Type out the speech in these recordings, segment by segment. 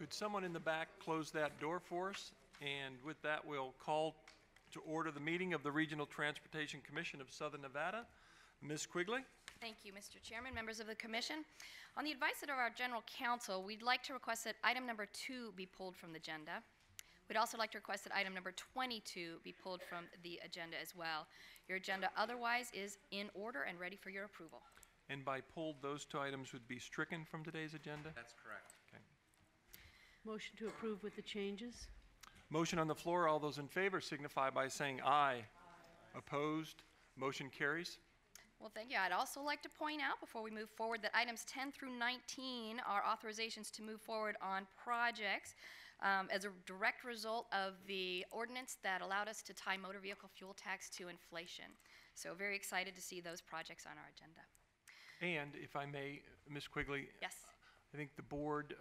Could someone in the back close that door for us? And with that, we'll call to order the meeting of the Regional Transportation Commission of Southern Nevada. Ms. Quigley? Thank you, Mr. Chairman, members of the Commission. On the advice of our General Counsel, we'd like to request that item number 2 be pulled from the agenda. We'd also like to request that item number 22 be pulled from the agenda as well. Your agenda otherwise is in order and ready for your approval. And by pulled, those 2 items would be stricken from today's agenda? That's correct. Okay. Motion to approve with the changes. Motion on the floor. All those in favor signify by saying aye. Aye. Opposed? Motion carries. Well, thank you. I'd also like to point out before we move forward that items 10 through 19 are authorizations to move forward on projects as a direct result of the ordinance that allowed us to tie motor vehicle fuel tax to inflation. So very excited to see those projects on our agenda. And if I may, Ms. Quigley. Yes. I think the board,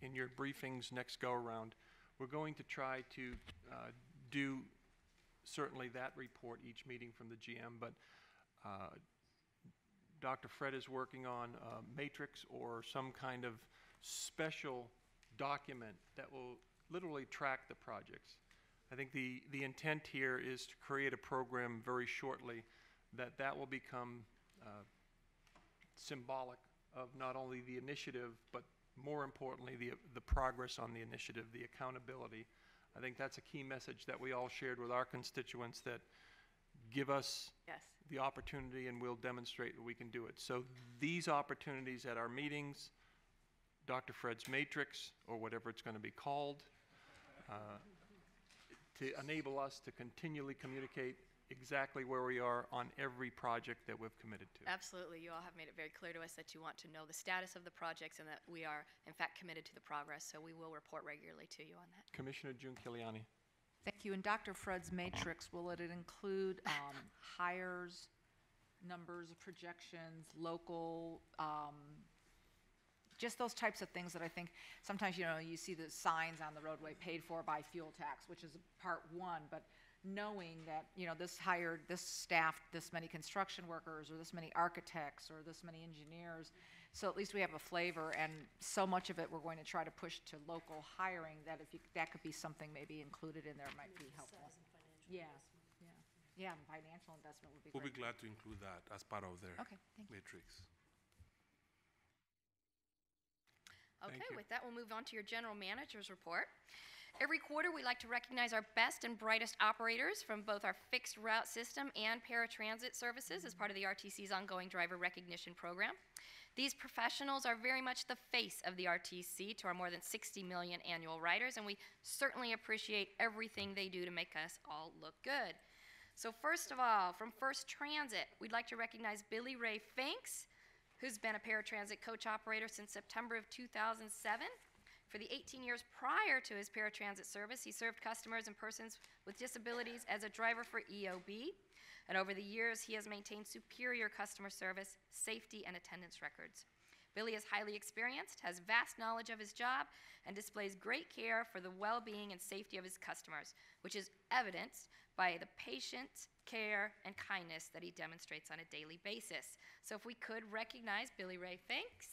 in your briefings next go-around, we're going to try to do certainly that report each meeting from the GM, but Dr. Fred is working on a matrix or some kind of special document that will literally track the projects. I think the intent here is to create a program very shortly that will become symbolic of not only the initiative, but more importantly, the progress on the initiative, the accountability. I think that's a key message that we all shared with our constituents, that give us the opportunity and we'll demonstrate that we can do it. So these opportunities at our meetings, Dr. Fred's matrix, or whatever it's going to be called, to enable us to continually communicate exactly where we are on every project that we've committed to. Absolutely. You all have made it very clear to us that you want to know the status of the projects and that we are, in fact, committed to the progress. So we will report regularly to you on that. Commissioner June Kiliani. Thank you. And Dr. Fred's matrix, will it include hires, numbers, projections, local, just those types of things that I think sometimes, you know, you see the signs on the roadway paid for by fuel tax, which is part one, but knowing that, you know, this hired, this staffed this many construction workers or this many architects or this many engineers, so at least we have a flavor, and so much of it we're going to try to push to local hiring that if you, that could be something maybe included in there might be helpful. Yeah, yeah, financial investment would be We'll great. be glad to include that as part of their matrix. Okay, with that, we'll move on to your general manager's report. Every quarter, we like to recognize our best and brightest operators from both our fixed route system and paratransit services as part of the RTC's ongoing driver recognition program. These professionals are very much the face of the RTC to our more than 60 million annual riders, and we certainly appreciate everything they do to make us all look good. So first of all, from First Transit, we'd like to recognize Billy Ray Finks, who's been a paratransit coach operator since September of 2007. For the 18 years prior to his paratransit service, he served customers and persons with disabilities as a driver for EOB. And over the years, he has maintained superior customer service, safety, and attendance records. Billy is highly experienced, has vast knowledge of his job, and displays great care for the well-being and safety of his customers, which is evidenced by the patience, care, and kindness that he demonstrates on a daily basis. So if we could recognize Billy Ray Finks.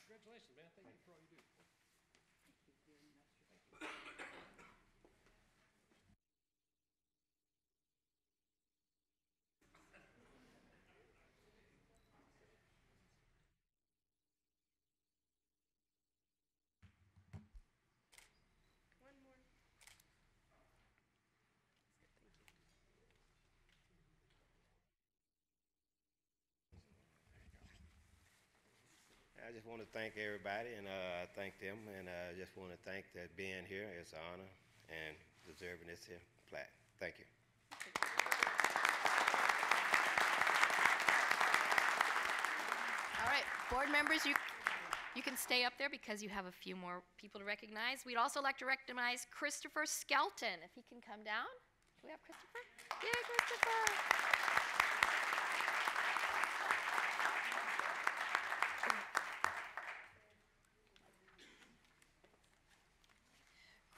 Congratulations, man. Thank you for all you do. I just want to thank everybody, and I thank them, and I just want to thank that being here. It's an honor and deserving this here plaque. Thank you. All Board members, you can stay up there because you have a few more people to recognize. We'd also like to recognize Christopher Skelton, if he can come down. Do we have Christopher? Yay, Christopher!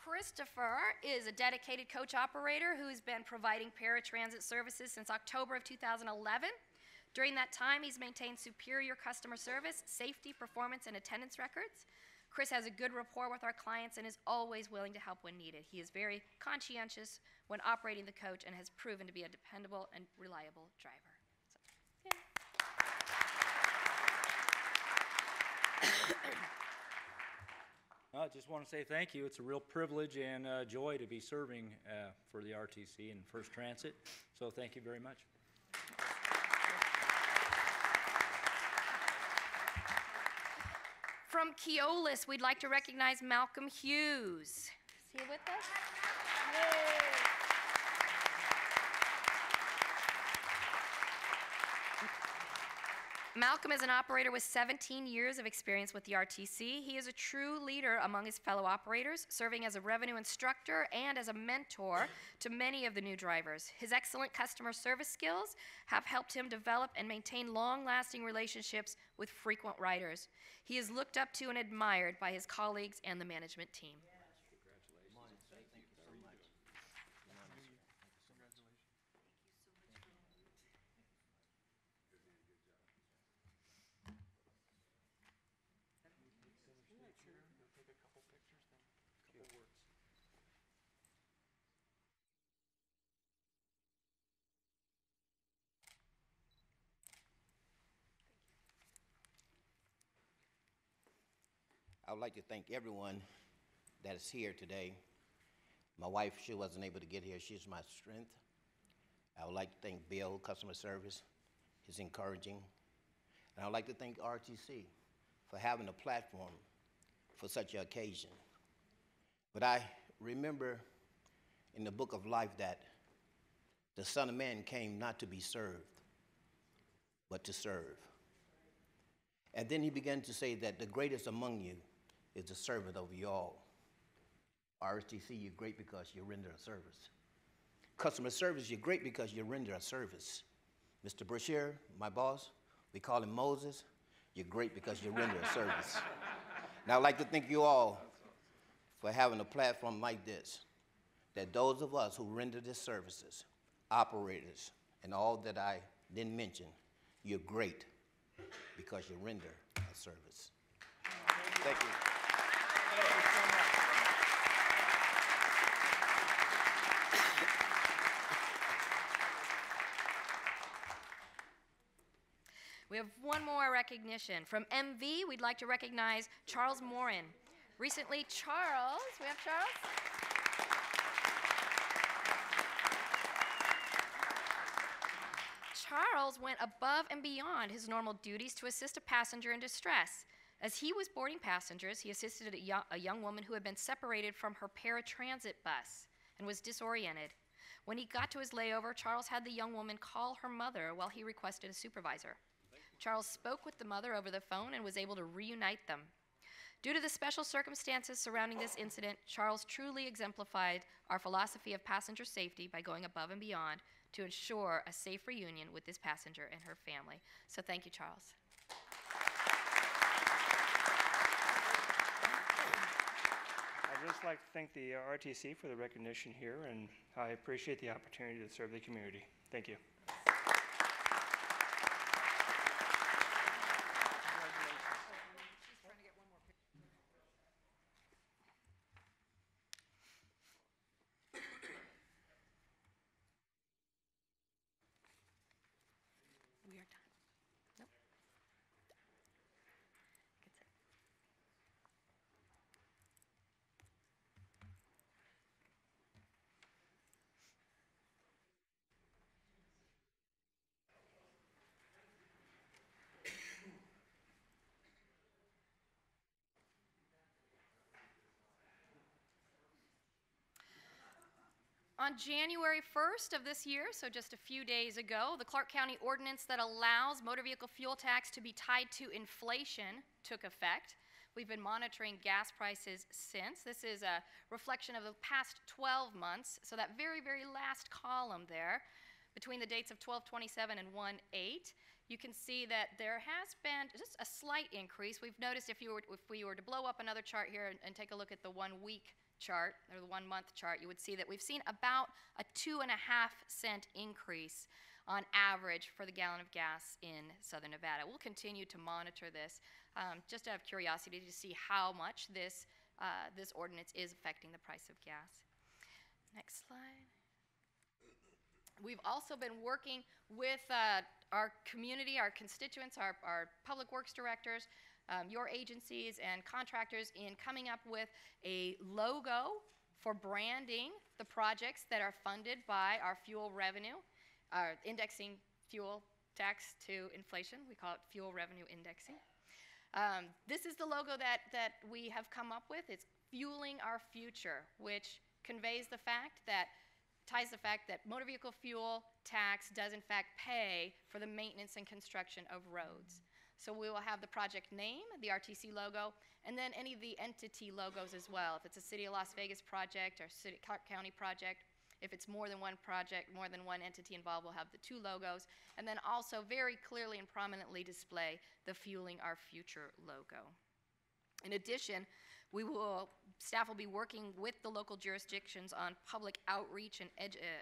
Christopher is a dedicated coach operator who's been providing paratransit services since October of 2011. During that time, he's maintained superior customer service, safety, performance, and attendance records. Chris has a good rapport with our clients and is always willing to help when needed. He is very conscientious when operating the coach and has proven to be a dependable and reliable driver. So, I just want to say thank you. It's a real privilege and joy to be serving for the RTC and First Transit. So thank you very much. From Keolis, we'd like to recognize Malcolm Hughes. Is he with us? Yay. Malcolm is an operator with 17 years of experience with the RTC. He is a true leader among his fellow operators, serving as a revenue instructor and as a mentor to many of the new drivers. His excellent customer service skills have helped him develop and maintain long-lasting relationships with frequent riders. He is looked up to and admired by his colleagues and the management team. I would like to thank everyone that is here today. My wife, she wasn't able to get here. She's my strength. I would like to thank Bill, customer service. He's encouraging. And I would like to thank RTC for having a platform for such an occasion. But I remember in the book of life that the Son of Man came not to be served, but to serve. And then he began to say that the greatest among you is the servant over you all. RTC, you're great because you render a service. Customer service, you're great because you render a service. Mr. Brashear, my boss, we call him Moses, you're great because you render a service. Now, I'd like to thank you all for having a platform like this, that those of us who render these services, operators, and all that I didn't mention, you're great because you render a service. Thank you. We have one more recognition. From MV, we'd like to recognize Charles Morin. Recently, Charles, we have Charles? Charles went above and beyond his normal duties to assist a passenger in distress. As he was boarding passengers, he assisted a young woman who had been separated from her paratransit bus and was disoriented. When he got to his layover, Charles had the young woman call her mother while he requested a supervisor. Charles spoke with the mother over the phone and was able to reunite them. Due to the special circumstances surrounding this incident, Charles truly exemplified our philosophy of passenger safety by going above and beyond to ensure a safe reunion with this passenger and her family. So thank you, Charles. I'd just like to thank the RTC for the recognition here, and I appreciate the opportunity to serve the community. Thank you. We are done. Nope. That's it. On January 1st of this year, so just a few days ago, the Clark County ordinance that allows motor vehicle fuel tax to be tied to inflation took effect. We've been monitoring gas prices since. This is a reflection of the past 12 months, so that very, very last column there, between the dates of 12/27 and 1/8, you can see that there has been just a slight increase. We've noticed if we were to blow up another chart here and take a look at the 1 week chart, or the 1 month chart, you would see that we've seen about a 2.5-cent increase on average for the gallon of gas in Southern Nevada. We'll continue to monitor this just out of curiosity to see how much this ordinance is affecting the price of gas. Next slide. We've also been working with our community, our constituents, our public works directors, your agencies and contractors in coming up with a logo for branding the projects that are funded by our fuel revenue, indexing fuel tax to inflation. We call it fuel revenue indexing. This is the logo that we have come up with. It's Fueling Our Future, which conveys the fact that, ties the fact that motor vehicle fuel tax does in fact pay for the maintenance and construction of roads. So we will have the project name, the RTC logo, and then any of the entity logos as well. If it's a City of Las Vegas project or Clark County project, if it's more than one project, more than one entity involved, we'll have the 2 logos, and then also very clearly and prominently display the Fueling Our Future logo. In addition, staff will be working with the local jurisdictions on public outreach and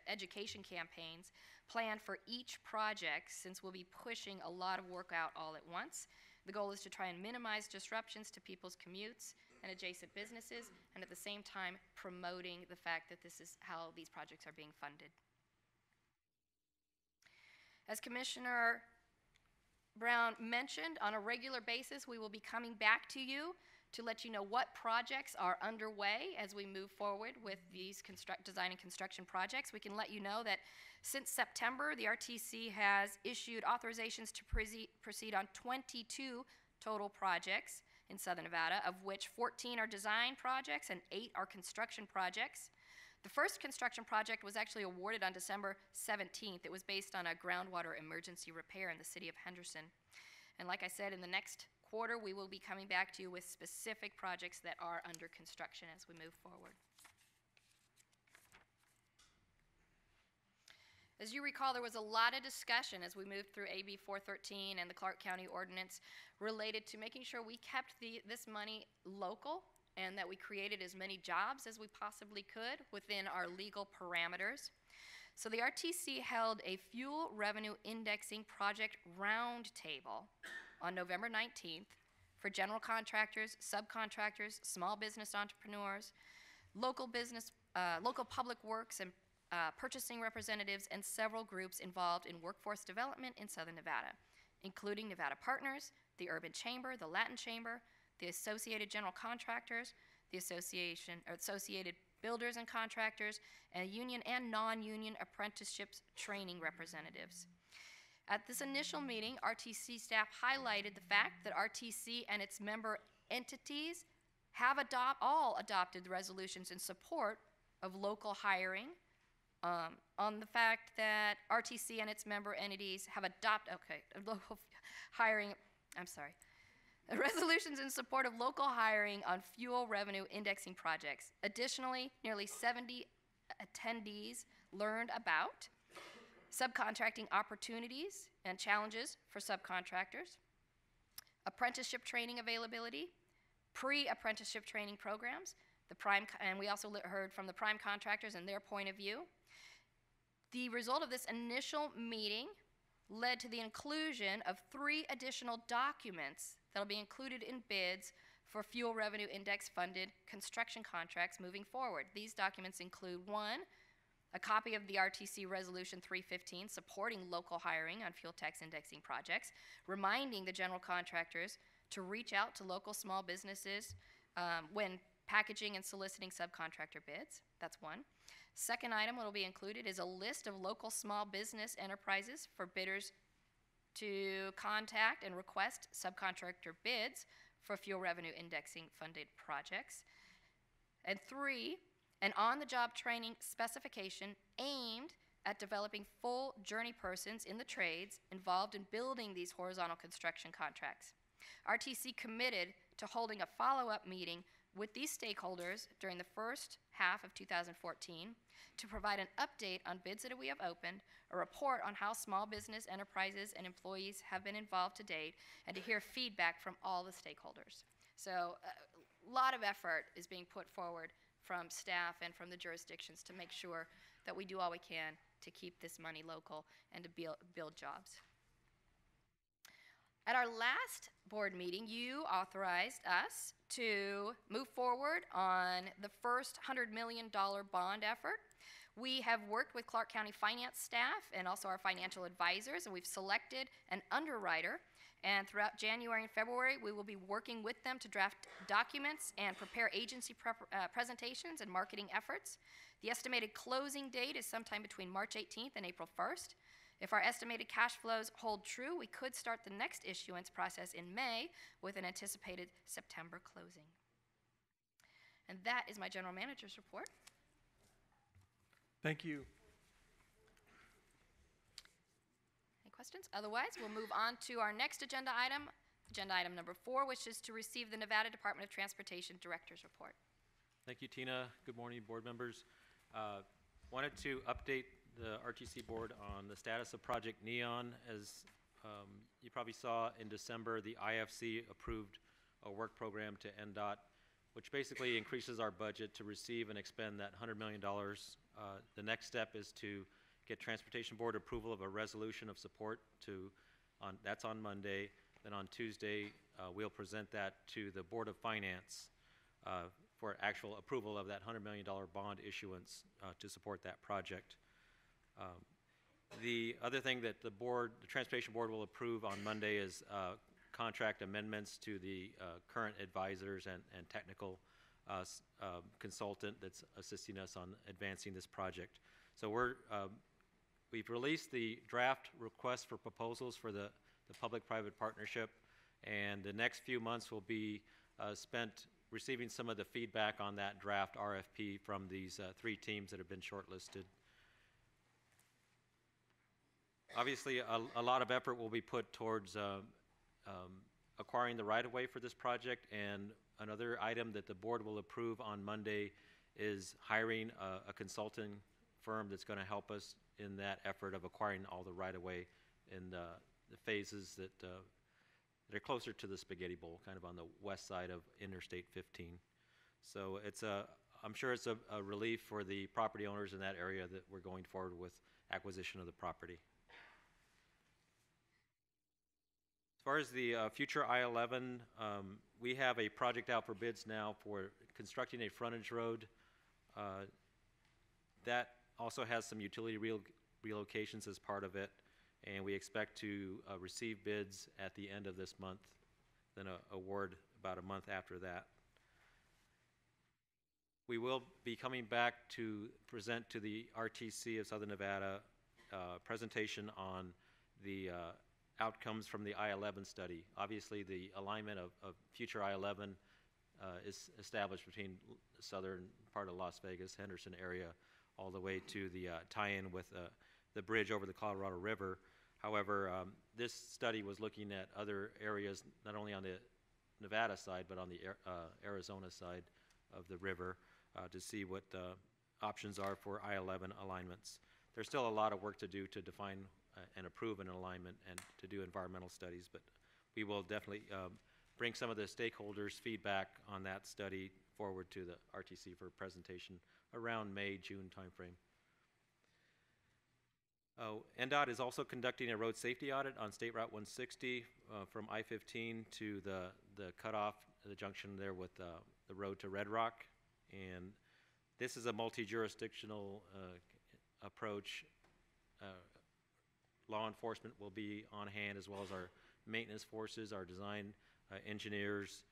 education campaigns planned for each project, since we'll be pushing a lot of work out all at once. The goal is to try and minimize disruptions to people's commutes and adjacent businesses, and at the same time promoting the fact that this is how these projects are being funded. As Commissioner Brown mentioned, on a regular basis we will be coming back to you to let you know what projects are underway as we move forward with these design and construction projects. We can let you know that since September, the RTC has issued authorizations to proceed on 22 total projects in Southern Nevada, of which 14 are design projects and 8 are construction projects. The first construction project was actually awarded on December 17th. It was based on a groundwater emergency repair in the city of Henderson. And like I said, in the next quarter, we will be coming back to you with specific projects that are under construction as we move forward. As you recall, there was a lot of discussion as we moved through AB 413 and the Clark County Ordinance related to making sure we kept this money local and that we created as many jobs as we possibly could within our legal parameters. So the RTC held a fuel revenue indexing project roundtable on November 19th for general contractors, subcontractors, small business entrepreneurs, local public works and purchasing representatives, and several groups involved in workforce development in Southern Nevada, including Nevada Partners, the Urban Chamber, the Latin Chamber, the Associated General Contractors, the Associated Builders and Contractors, and union and non-union apprenticeships training representatives. At this initial meeting, RTC staff highlighted the fact that RTC and its member entities have all adopted the resolutions in support of local hiring, on the fact that RTC and its member entities have local hiring, resolutions in support of local hiring on fuel revenue indexing projects. Additionally, nearly 70 attendees learned about subcontracting opportunities and challenges for subcontractors, apprenticeship training availability, pre-apprenticeship training programs, and we also heard from the prime contractors and their point of view. The result of this initial meeting led to the inclusion of 3 additional documents that will be included in bids for fuel revenue index funded construction contracts moving forward. These documents include 1, a copy of the RTC Resolution 315 supporting local hiring on fuel tax indexing projects, reminding the general contractors to reach out to local small businesses when packaging and soliciting subcontractor bids. That's 1. Second item that will be included is a list of local small business enterprises for bidders to contact and request subcontractor bids for fuel revenue indexing funded projects. And 3, an on-the-job training specification aimed at developing full journey persons in the trades involved in building these horizontal construction contracts. RTC committed to holding a follow-up meeting with these stakeholders during the first half of 2014 to provide an update on bids that we have opened, a report on how small business enterprises and employees have been involved to date, and to hear feedback from all the stakeholders. So a lot of effort is being put forward from staff and from the jurisdictions to make sure that we do all we can to keep this money local and to build jobs. At our last board meeting, you authorized us to move forward on the first $100 million bond effort. We have worked with Clark County finance staff and also our financial advisors, and we've selected an underwriter. And throughout January and February, we will be working with them to draft documents and prepare agency presentations and marketing efforts. The estimated closing date is sometime between March 18th and April 1st. If our estimated cash flows hold true, we could start the next issuance process in May with an anticipated September closing. And that is my general manager's report. Thank you. Any questions? Otherwise, we'll move on to our next agenda item number 4, which is to receive the Nevada Department of Transportation Director's Report. Thank you, Tina. Good morning, board members. Wanted to update the RTC board on the status of Project Neon. As you probably saw in December, the IFC approved a work program to NDOT, which basically increases our budget to receive and expend that $100 million. The next step is to get Transportation Board approval of a resolution of support that's on Monday. Then on Tuesday, we'll present that to the Board of Finance for actual approval of that $100 million bond issuance to support that project. The other thing that the Transportation Board will approve on Monday is contract amendments to the current advisors and technical consultant that's assisting us on advancing this project. So we've released the draft request for proposals for the public-private partnership, and the next few months will be spent receiving some of the feedback on that draft RFP from these 3 teams that have been shortlisted. Obviously, a lot of effort will be put towards acquiring the right-of-way for this project, and another item that the board will approve on Monday is hiring a consulting firm that's going to help us in that effort of acquiring all the right-of-way in the phases that are closer to the Spaghetti Bowl, kind of on the west side of Interstate 15. So I'm sure it's a relief for the property owners in that area that we're going forward with acquisition of the property. As far as the future I-11, we have a project out for bids now for constructing a frontage road. That also has some utility relocations as part of it, and we expect to receive bids at the end of this month, then award about a month after that. We will be coming back to present to the RTC of Southern Nevada presentation on the outcomes from the I-11 study. Obviously, the alignment of future I-11 is established between the southern part of Las Vegas, Henderson area, all the way to the tie-in with the bridge over the Colorado River. However, this study was looking at other areas, not only on the Nevada side, but on the Arizona side of the river to see what the options are for I-11 alignments. There's still a lot of work to do to define and approve an alignment and to do environmental studies, but we will definitely bring some of the stakeholders' feedback on that study forward to the RTC for presentation around May, June timeframe. NDOT is also conducting a road safety audit on State Route 160 from I-15 to the cutoff, the junction there with the road to Red Rock. And this is a multi-jurisdictional approach. Law enforcement will be on hand, as well as our maintenance forces, our design engineers,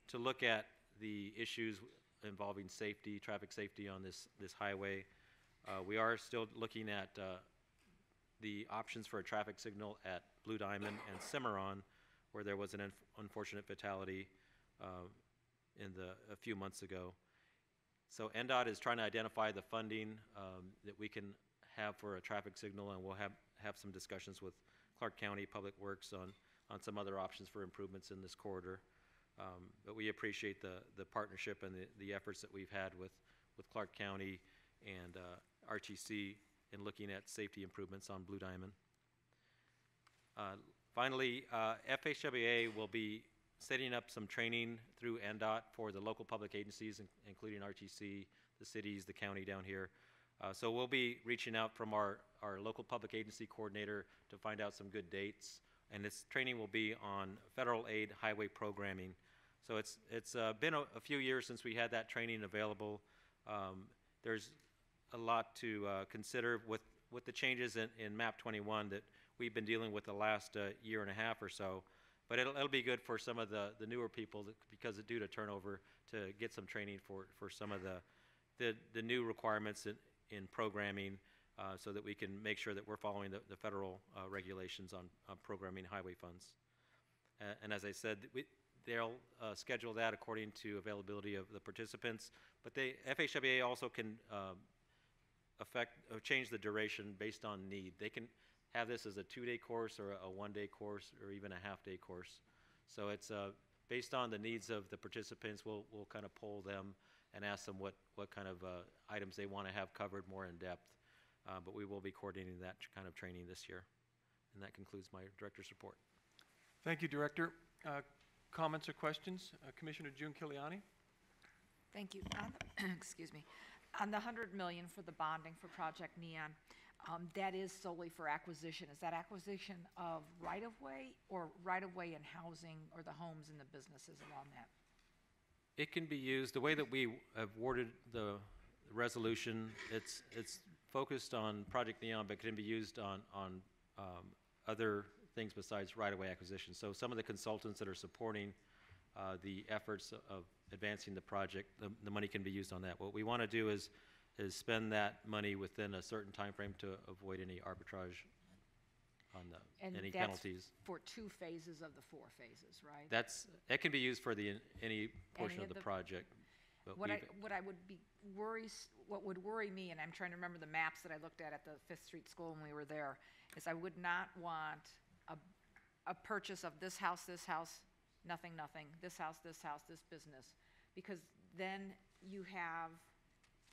to look at the issues involving safety, traffic safety on this highway. We are still looking at the options for a traffic signal at Blue Diamond and Cimarron, where there was an unfortunate fatality a few months ago. So NDOT is trying to identify the funding that we can have for a traffic signal, and we'll have some discussions with Clark County Public Works on some other options for improvements in this corridor. But we appreciate the partnership and the efforts that we've had with Clark County and RTC in looking at safety improvements on Blue Diamond. Finally, FHWA will be setting up some training through NDOT for the local public agencies, including RTC, the cities, the county down here. So we'll be reaching out from our local public agency coordinator to find out some good dates. And this training will be on federal aid highway programming. So it's been a few years since we had that training available. There's a lot to consider with the changes in MAP 21 that we've been dealing with the last year and a half or so. But it'll be good for some of the newer people because due to turnover to get some training for some of the new requirements in programming so that we can make sure that we're following the federal regulations on programming highway funds. And as I said, they'll schedule that according to availability of the participants, but FHWA also can change the duration based on need. They can have this as a 2-day course or a 1-day course or even a half-day course. So it's based on the needs of the participants. We'll kind of poll them and ask them what kind of items they want to have covered more in depth. But we will be coordinating that kind of training this year. And that concludes my director's report. Thank you, Director. Comments or questions? Commissioner June Kiliani? Thank you. Excuse me. On the $100 million for the bonding for Project Neon, that is solely for acquisition. Is that acquisition of right-of-way or right-of-way and housing or the homes and the businesses along that? It can be used, the way that we have worded the resolution, it's focused on Project Neon, but can be used on other things besides right-of-way acquisition. So some of the consultants that are supporting the efforts of advancing the project, the money can be used on that. What we want to do is spend that money within a certain time frame to avoid any arbitrage on any penalties. For 2 phases of the 4 phases, right? That can be used for any portion of the project. But what would worry me, and I'm trying to remember the maps that I looked at the 5th Street School when we were there, is I would not want a purchase of this house, nothing, this house, this business, because then you have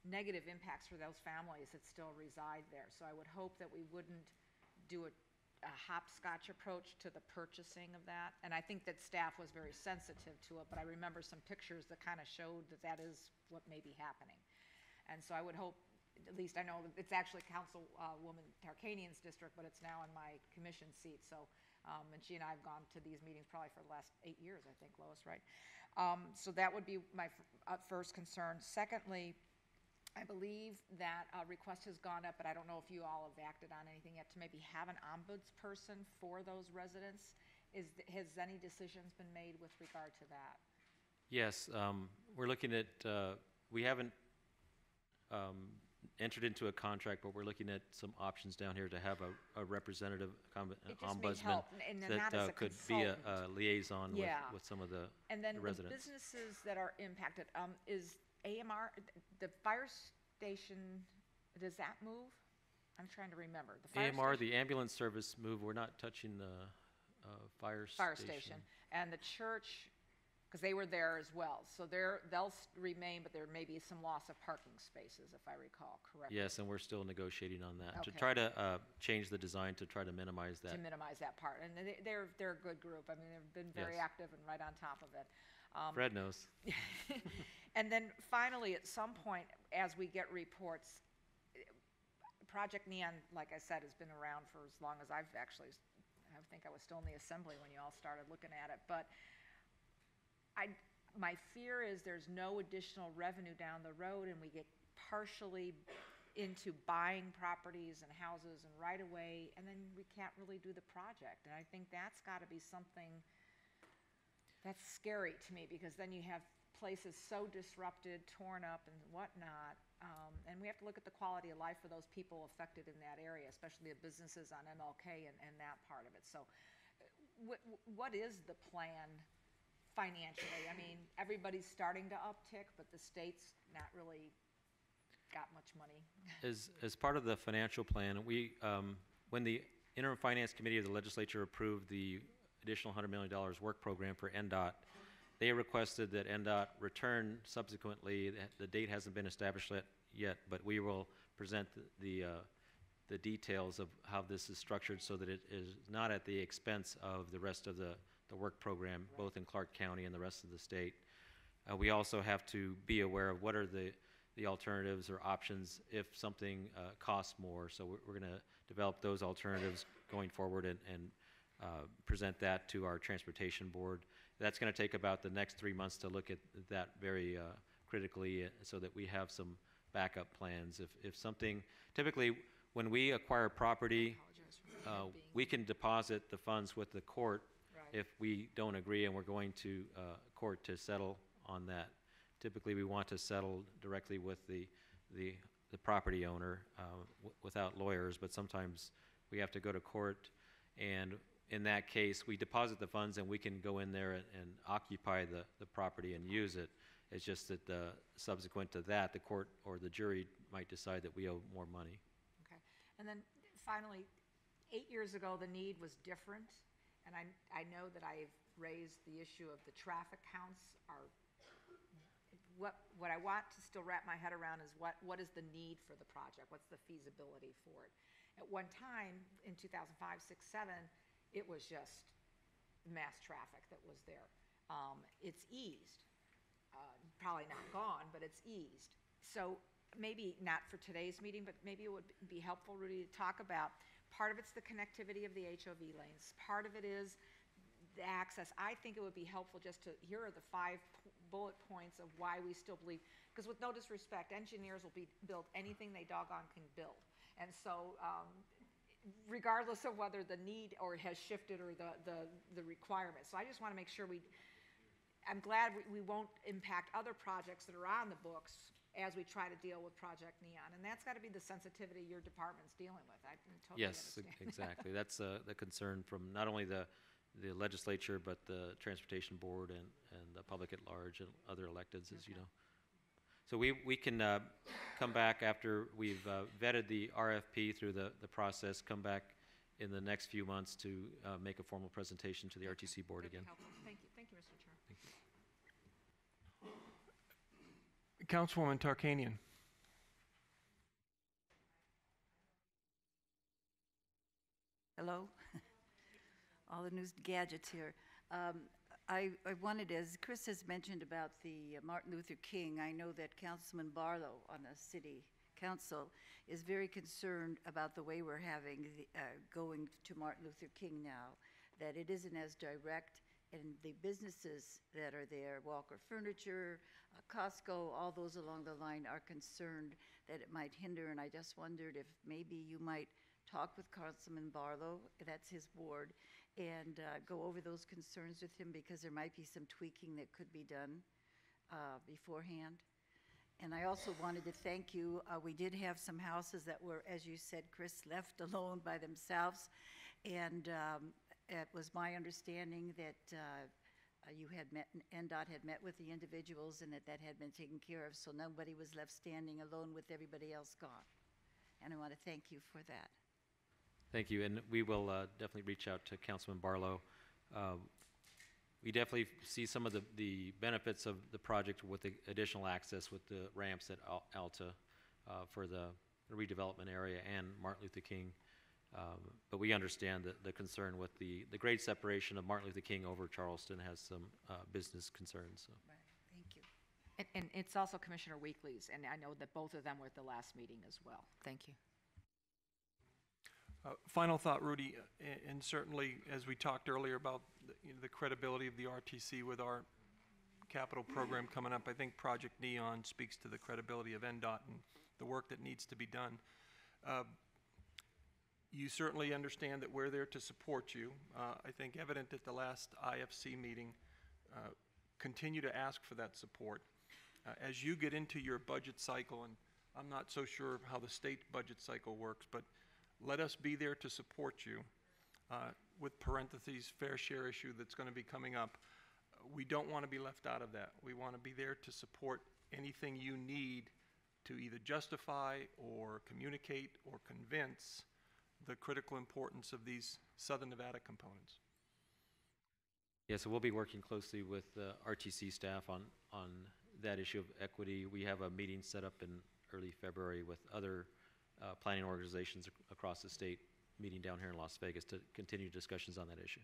negative impacts for those families that still reside there. So I would hope that we wouldn't do a hopscotch approach to the purchasing of that. And I think that staff was very sensitive to it, but I remember some pictures that kind of showed that is what may be happening. And so I would hope, at least I know it's actually Councilwoman Tarkanian's district, but it's now in my commission seat. So, and she and I have gone to these meetings probably for the last 8 years, I think, Lois, right? So that would be my first concern. Secondly, I believe that a request has gone up, but I don't know if you all have acted on anything yet, to maybe have an ombudsperson for those residents. Has any decisions been made with regard to that? Yes, we're looking at, we haven't entered into a contract, but we're looking at some options down here to have a representative ombudsman that could be a liaison with some of the residents. And then the businesses that are impacted, is AMR, the fire station, does that move? I'm trying to remember. The AMR, the ambulance service move, we're not touching the fire station. And the church, because they were there as well. So they'll remain, but there may be some loss of parking spaces, if I recall correctly. Yes, and we're still negotiating on that to Okay. try to change the design to try to minimize that. To minimize that part. And they're a good group. I mean, they've been very Yes. active and right on top of it. Fred knows. And then finally, at some point, as we get reports, Project Neon, like I said, has been around for as long as I think I was still in the assembly when you all started looking at it. But my fear is there's no additional revenue down the road, and we get partially into buying properties and houses and right-of-way, and then we can't really do the project. And I think that's got to be something that's scary to me, because then you have places so disrupted, torn up, and whatnot. And we have to look at the quality of life for those people affected in that area, especially the businesses on MLK and that part of it. So what is the plan financially? I mean, everybody's starting to uptick, but the state's not really got much money. As part of the financial plan, when the interim finance committee of the legislature approved the additional $100 million work program for NDOT, they requested that NDOT return subsequently. The date hasn't been established yet, but we will present the details of how this is structured so that it is not at the expense of the rest of the work program, both in Clark County and the rest of the state. We also have to be aware of what are the alternatives or options if something costs more. So we're going to develop those alternatives going forward and present that to our transportation board. That's going to take about the next 3 months to look at that very critically so that we have some backup plans. If something, typically when we acquire property, we can deposit the funds with the court if we don't agree and we're going to court to settle on that. Typically, we want to settle directly with the property owner without lawyers, but sometimes we have to go to court, and in that case, we deposit the funds and we can go in there and occupy the property and use it. It's just that subsequent to that, the court or the jury might decide that we owe more money. Okay. And then finally, 8 years ago, the need was different, and I know that I've raised the issue of the traffic counts are what I want to still wrap my head around is what is the need for the project? What's the feasibility for it? At one time, in 2005, 6, 7, it was just mass traffic that was there. It's eased. Probably not gone, but it's eased. So maybe not for today's meeting, but maybe it would be helpful, Rudy, to talk about part of it's the connectivity of the HOV lanes. Part of it is the access. I think it would be helpful just to, here are the 5 bullet points of why we still believe, because with no disrespect, engineers will build anything they doggone can build. And so regardless of whether the need or has shifted or the requirements. So I just want to make sure I'm glad we won't impact other projects that are on the books as we try to deal with Project Neon. And that's got to be the sensitivity your department's dealing with. I totally Yes, understand. exactly. That's the concern from not only the legislature, but the transportation board and the public at large and other electeds, as you know. So we can come back after we've vetted the RFP through the process, come back in the next few months to make a formal presentation to the RTC board again. Thank you. Thank you, Mr. Chair. Councilwoman Tarkanian. Hello. All the new gadgets here. I wanted, as Chris has mentioned about the Martin Luther King, I know that Councilman Barlow on the city council is very concerned about the way we're having going to Martin Luther King now, that it isn't as direct, and the businesses that are there, Walker Furniture, Costco, all those along the line are concerned that it might hinder, and I just wondered if maybe you might talk with Councilman Barlow, that's his ward, and go over those concerns with him, because there might be some tweaking that could be done beforehand. And I also wanted to thank you. We did have some houses that were, as you said, Chris, left alone by themselves, and it was my understanding that you had met, NDOT had met with the individuals, and that had been taken care of, so nobody was left standing alone with everybody else gone. And I want to thank you for that. Thank you, and we will definitely reach out to Councilman Barlow. We definitely see some of the benefits of the project with the additional access with the ramps at Alta for the redevelopment area and Martin Luther King. But we understand the concern with the grade separation of Martin Luther King over Charleston has some business concerns. So. Right. Thank you. And it's also Commissioner Weekly's, and I know that both of them were at the last meeting as well. Thank you. Final thought, Rudy, and certainly as we talked earlier about the credibility of the RTC with our capital program coming up, I think Project Neon speaks to the credibility of NDOT and the work that needs to be done. You certainly understand that we're there to support you. I think evident at the last IFC meeting, continue to ask for that support. As you get into your budget cycle, and I'm not so sure how the state budget cycle works, but let us be there to support you with parentheses, fair share issue that's going to be coming up. we don't want to be left out of that. We want to be there to support anything you need to either justify or communicate or convince the critical importance of these Southern Nevada components. Yeah, so we'll be working closely with RTC staff on that issue of equity. We have a meeting set up in early February with other planning organizations across the state, meeting down here in Las Vegas to continue discussions on that issue.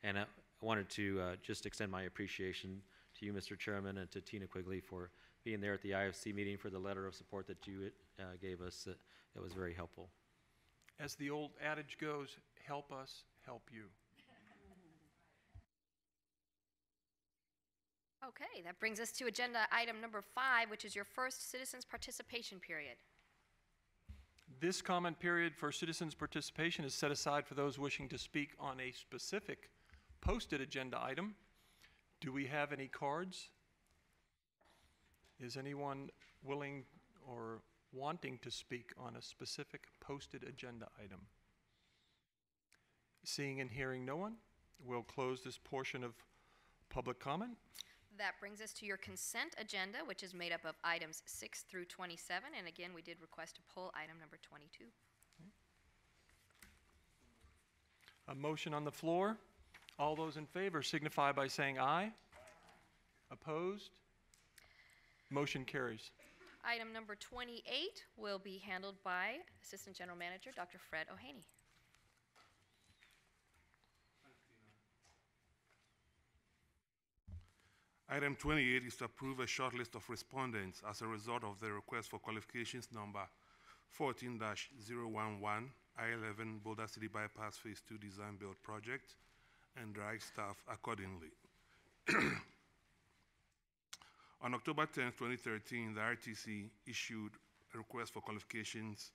And I wanted to just extend my appreciation to you, Mr. Chairman, and to Tina Quigley for being there at the IFC meeting for the letter of support that you gave us. That was very helpful. As the old adage goes, help us help you. Okay, that brings us to agenda item number 5, which is your first citizens participation period. This comment period for citizens' participation is set aside for those wishing to speak on a specific posted agenda item. Do we have any cards? Is anyone willing or wanting to speak on a specific posted agenda item? Seeing and hearing no one, we'll close this portion of public comment. That brings us to your consent agenda, which is made up of items 6 through 27. And again, we did request to pull item number 22. A motion on the floor. All those in favor signify by saying aye. Opposed? Motion carries. Item number 28 will be handled by Assistant General Manager Dr. Fred O'Haney. Item 28 is to approve a short list of respondents as a result of the request for qualifications number 14-011 I-11 Boulder City Bypass Phase 2 Design Build Project and direct staff accordingly. On October 10, 2013, the RTC issued a request for qualifications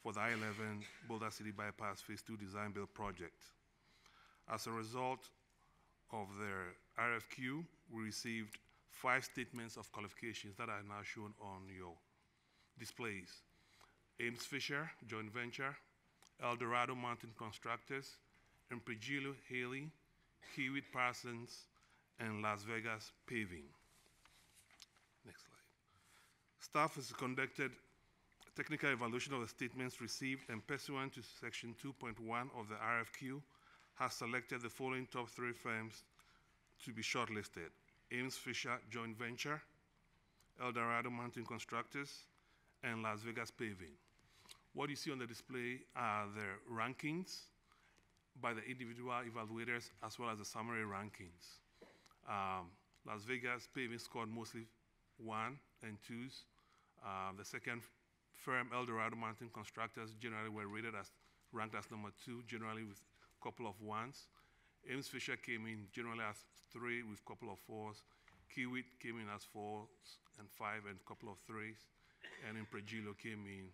for the I-11 Boulder City Bypass Phase 2 Design Build Project. As a result of their RFQ, we received 5 statements of qualifications that are now shown on your displays. Ames Fisher Joint Venture, El Dorado Mountain Constructors, Impregilo Haley, Hewitt Parsons, and Las Vegas Paving. Next slide. Staff has conducted a technical evaluation of the statements received and pursuant to section 2.1 of the RFQ has selected the following top 3 firms to be shortlisted: Ames Fisher Joint Venture, El Dorado Mountain Constructors, and Las Vegas Paving. What you see on the display are the rankings by the individual evaluators as well as the summary rankings. Las Vegas Paving scored mostly 1 and 2s. The second firm, El Dorado Mountain Constructors, generally were ranked as number 2, generally with a couple of 1s. Ames Fisher came in generally as 3 with a couple of 4s. Kiewit came in as 4s and 5 and a couple of 3s. And Impregilo came in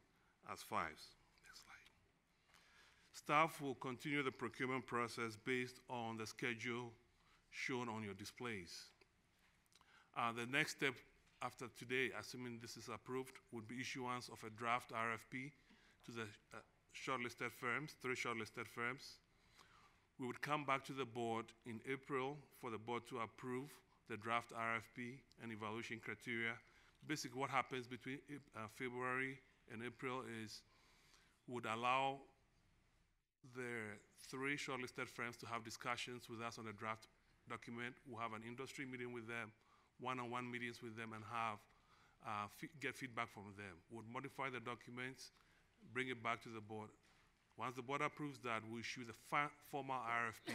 as 5s. Next slide. Staff will continue the procurement process based on the schedule shown on your displays. The next step after today, assuming this is approved, would be issuance of a draft RFP to the shortlisted firms, 3 shortlisted firms. We would come back to the board in April for the board to approve the draft RFP and evaluation criteria. Basically, what happens between February and April is would allow the 3 shortlisted firms to have discussions with us on the draft document. We'll have an industry meeting with them, one-on-one meetings with them, and have get feedback from them. We'll modify the documents, bring it back to the board. Once the board approves that, we'll issue the formal RFP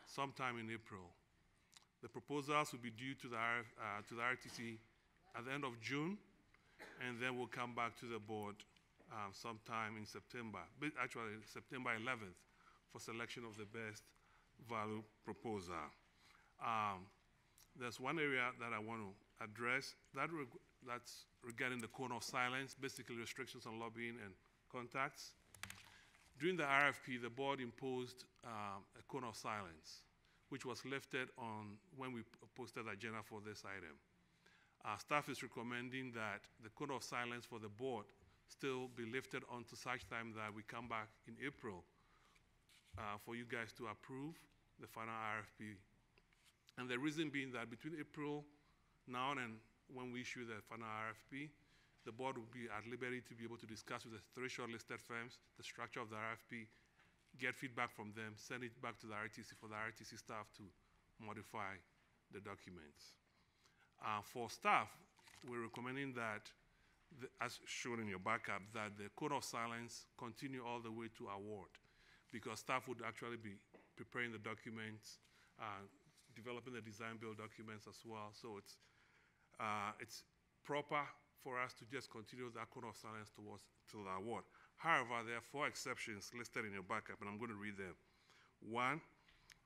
sometime in April. The proposals will be due to the RTC at the end of June, and then we'll come back to the board sometime in September, actually September 11th, for selection of the best value proposal. There's one area that I want to address that's regarding the cone of silence, basically restrictions on lobbying and contacts. During the RFP, the board imposed a cone of silence, which was lifted on when we posted the agenda for this item. Staff is recommending that the cone of silence for the board still be lifted until such time that we come back in April for you guys to approve the final RFP. And the reason being that between April now and when we issue the final RFP, the board will be at liberty to be able to discuss with the 3 shortlisted firms the structure of the RFP, get feedback from them, send it back to the RTC for the RTC staff to modify the documents. For staff, we're recommending that, as shown in your backup, that the code of silence continue all the way to award, because staff would actually be preparing the documents, developing the design build documents as well. So it's proper for us to just continue that code of silence till the award. However, there are 4 exceptions listed in your backup, and I'm going to read them. 1,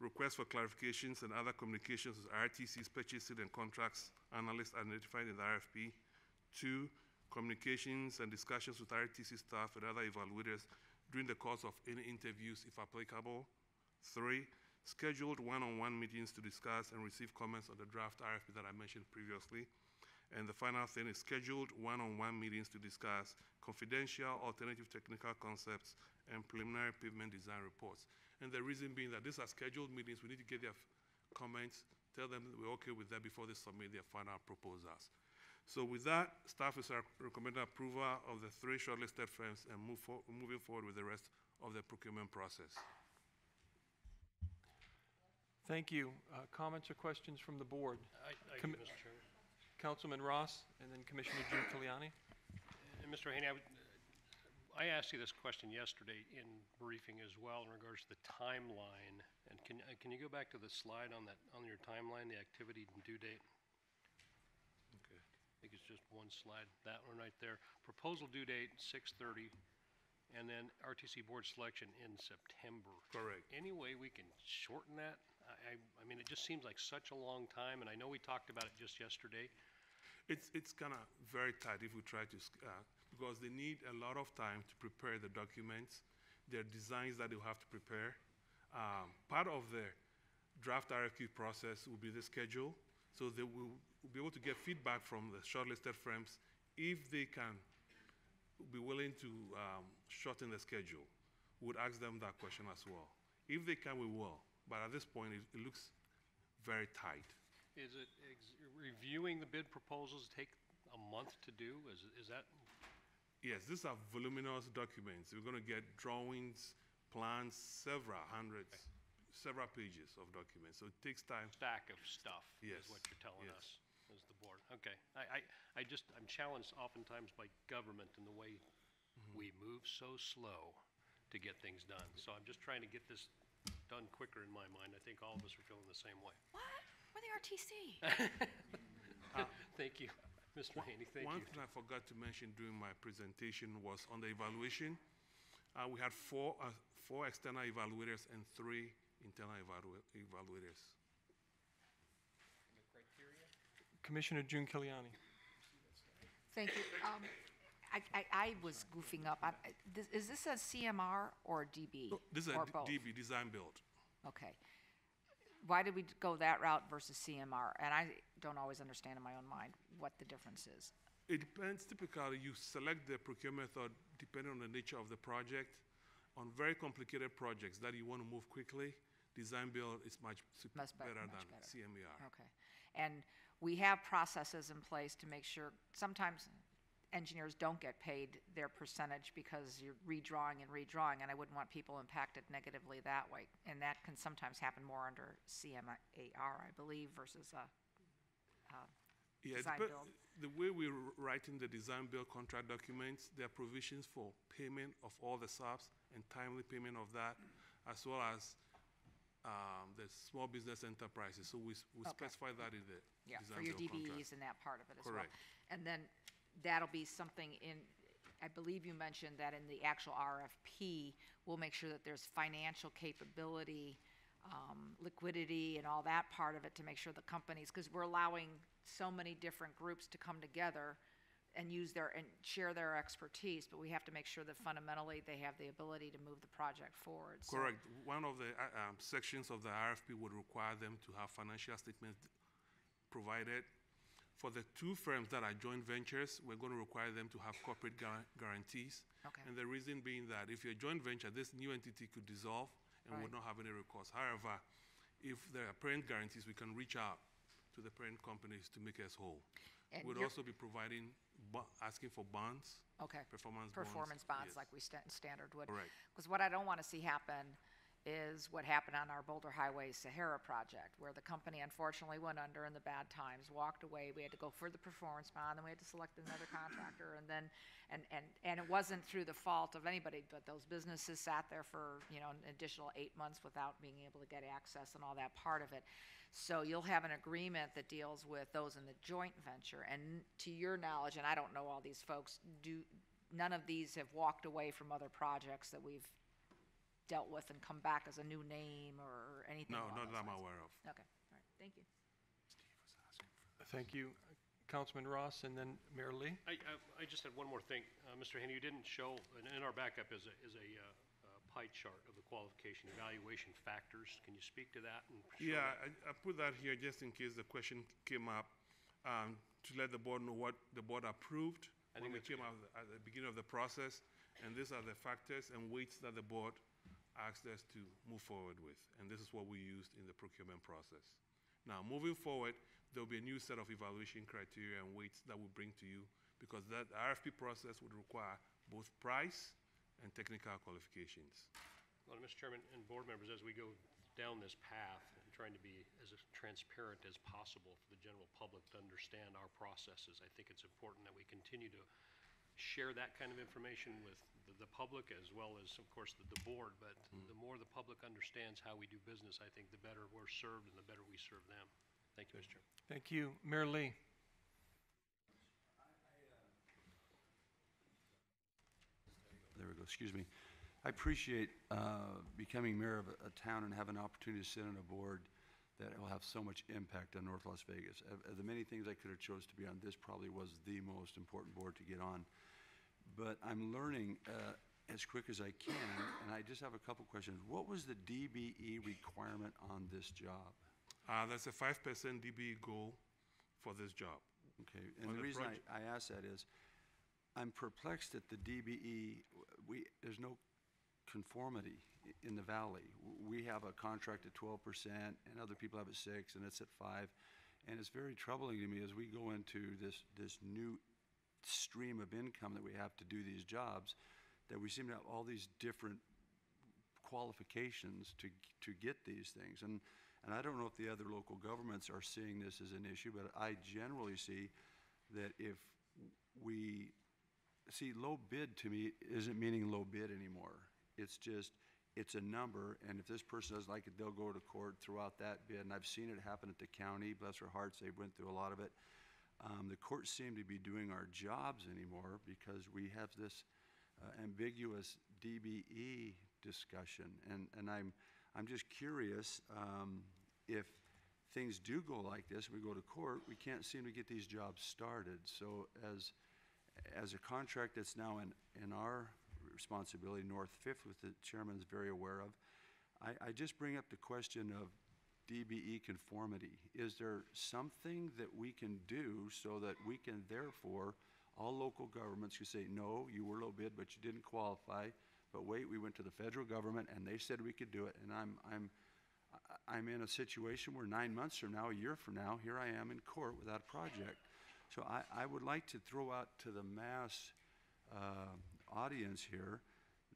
request for clarifications and other communications with RTC's purchasing and contracts analysts identified in the RFP. 2, communications and discussions with RTC staff and other evaluators during the course of any interviews, if applicable. 3, scheduled one-on-one meetings to discuss and receive comments on the draft RFP that I mentioned previously. And the final thing is scheduled one-on-one meetings to discuss confidential alternative technical concepts and preliminary pavement design reports. And the reason being that these are scheduled meetings, we need to get their comments, tell them that we're okay with that before they submit their final proposals. So with that, staff is recommending approval of the 3 shortlisted firms and moving forward with the rest of the procurement process. Thank you. Comments or questions from the board? I do, Mr. Chairman. Councilman Ross, and then Commissioner Giuliani. And Mr. Haney, I asked you this question yesterday in briefing as well in regards to the timeline. And can you go back to the slide on your timeline, the activity and due date? Okay. I think it's just one slide, that one right there. Proposal due date 6/30, and then RTC board selection in September. Correct. Any way we can shorten that? I mean, it just seems like such a long time, and I know we talked about it just yesterday. It's kind of very tight if we try to, because they need a lot of time to prepare the documents, their designs that they'll have to prepare. Part of the draft RFQ process will be the schedule, so they will be able to get feedback from the shortlisted firms if they can be willing to shorten the schedule. We would ask them that question as well. If they can, we will. But at this point, it looks very tight. Is it reviewing the bid proposals take a month to do? Is that? Yes, these are voluminous documents. We're going to get drawings, plans, several pages of documents. So it takes time. Stack of stuff. Yes. Is what you're telling us as the board. Okay. I'm challenged oftentimes by government in the way we move so slow to get things done. So I'm just trying to get this done quicker in my mind. I think all of us are feeling the same way. What? We're the RTC. Thank you, Mr. Haney. Thank One you. thing I forgot to mention during my presentation was on the evaluation. We had four external evaluators and 3 internal evaluators. The criteria? Commissioner Giuliani. Thank you. I was goofing up. Is this a CMR or a DB? This is or a both? DB, design build. Okay. Why did we go that route versus CMR? And I don't always understand in my own mind what the difference is. It depends. Typically, you select the procurement method depending on the nature of the project. On very complicated projects that you want to move quickly, design build is much better than CMER. Okay. And we have processes in place to make sure, sometimes engineers don't get paid their percentage because you're redrawing, and I wouldn't want people impacted negatively that way. And that can sometimes happen more under CMAR, I believe, versus design build. The way we're writing the design build contract documents, there are provisions for payment of all the subs and timely payment of that, as well as the small business enterprises. So we specify that in the design for your build DBEs contract. and that part of it as Correct. well. And then that'll be something in, I believe you mentioned that in the actual RFP, we'll make sure that there's financial capability, liquidity, and all that part of it to make sure the companies, because we're allowing so many different groups to come together and and share their expertise, but we have to make sure that fundamentally they have the ability to move the project forward. So- Correct. One of the sections of the RFP would require them to have financial statements provided. For the 2 firms that are joint ventures, we're going to require them to have corporate guarantees. Okay. And the reason being that if you're a joint venture, this new entity could dissolve and would not have any recourse. However, if there are parent guarantees, we can reach out to the parent companies to make us whole. And We'd you're- also be providing, asking for bonds, Okay. performance Bonds yes. like we standard would. Correct. Because what I don't want to see happen is what happened on our Boulder Highway Sahara project, where the company unfortunately went under in the bad times, walked away. We had to go for the performance bond, then we had to select another contractor, and then, and it wasn't through the fault of anybody, but those businesses sat there for, you know, an additional 8 months without being able to get access and all that part of it. So you'll have an agreement that deals with those in the joint venture, and to your knowledge, and I don't know all these folks, none of these have walked away from other projects that we've dealt with and come back as a new name or anything No, along not those that I'm lines? aware of. Okay, all right, thank you. Thank you, Councilman Ross, and then Mayor Lee. I just had one more thing. Mr. Haney, you didn't show, and in our backup is a pie chart of the qualification evaluation factors. Can you speak to that? And show Yeah, that? I put that here just in case the question came up, to let the board know what the board approved I when think we that's came out at the beginning of the process. And these are the factors and weights that the board asked us to move forward with. And this is what we used in the procurement process. Now, moving forward, there'll be a new set of evaluation criteria and weights that we'll bring to you, because that RFP process would require both price and technical qualifications. Well, Mr. Chairman and board members, as we go down this path and trying to be as transparent as possible for the general public to understand our processes, I think it's important that we continue to share that kind of information with the public as well as, of course, the board. But the more the public understands how we do business, I think the better we're served and the better we serve them. Thank you, Mr. Chairman. Thank you, Mayor Lee. There we go, excuse me. I appreciate becoming mayor of a town and having an opportunity to sit on a board that will have so much impact on North Las Vegas. Of the many things I could have chose to be on, this probably was the most important board to get on. But I'm learning as quick as I can, and I just have a couple questions. What was the DBE requirement on this job? That's a 5% DBE goal for this job. Okay, and On the the reason project. I ask that is, I'm perplexed that the DBE, there's no conformity in the valley. We have a contract at 12%, and other people have it 6%, and it's at 5%. And it's very troubling to me as we go into this new stream of income that we have to do these jobs, that we seem to have all these different qualifications to get these things. And I don't know if the other local governments are seeing this as an issue, but I generally see that if we see low bid, to me isn't meaning low bid anymore. It's just, it's a number, and if this person doesn't like it, they'll go to court throughout that bid. And I've seen it happen at the county. Bless their hearts, they went through a lot of it. The courts seem to be doing our jobs anymore because we have this ambiguous DBE discussion, and I'm just curious if things do go like this, we go to court, we can't seem to get these jobs started. So as a contract that's now in our responsibility, North Fifth, which the chairman's very aware of, I just bring up the question of DBE conformity. Is there something that we can do so that we can therefore, all local governments can say, no, you were low bid, but you didn't qualify, but wait, we went to the federal government and they said we could do it, and I'm in a situation where 9 months from now, a year from now, here I am in court without a project. So I would like to throw out to the mass audience here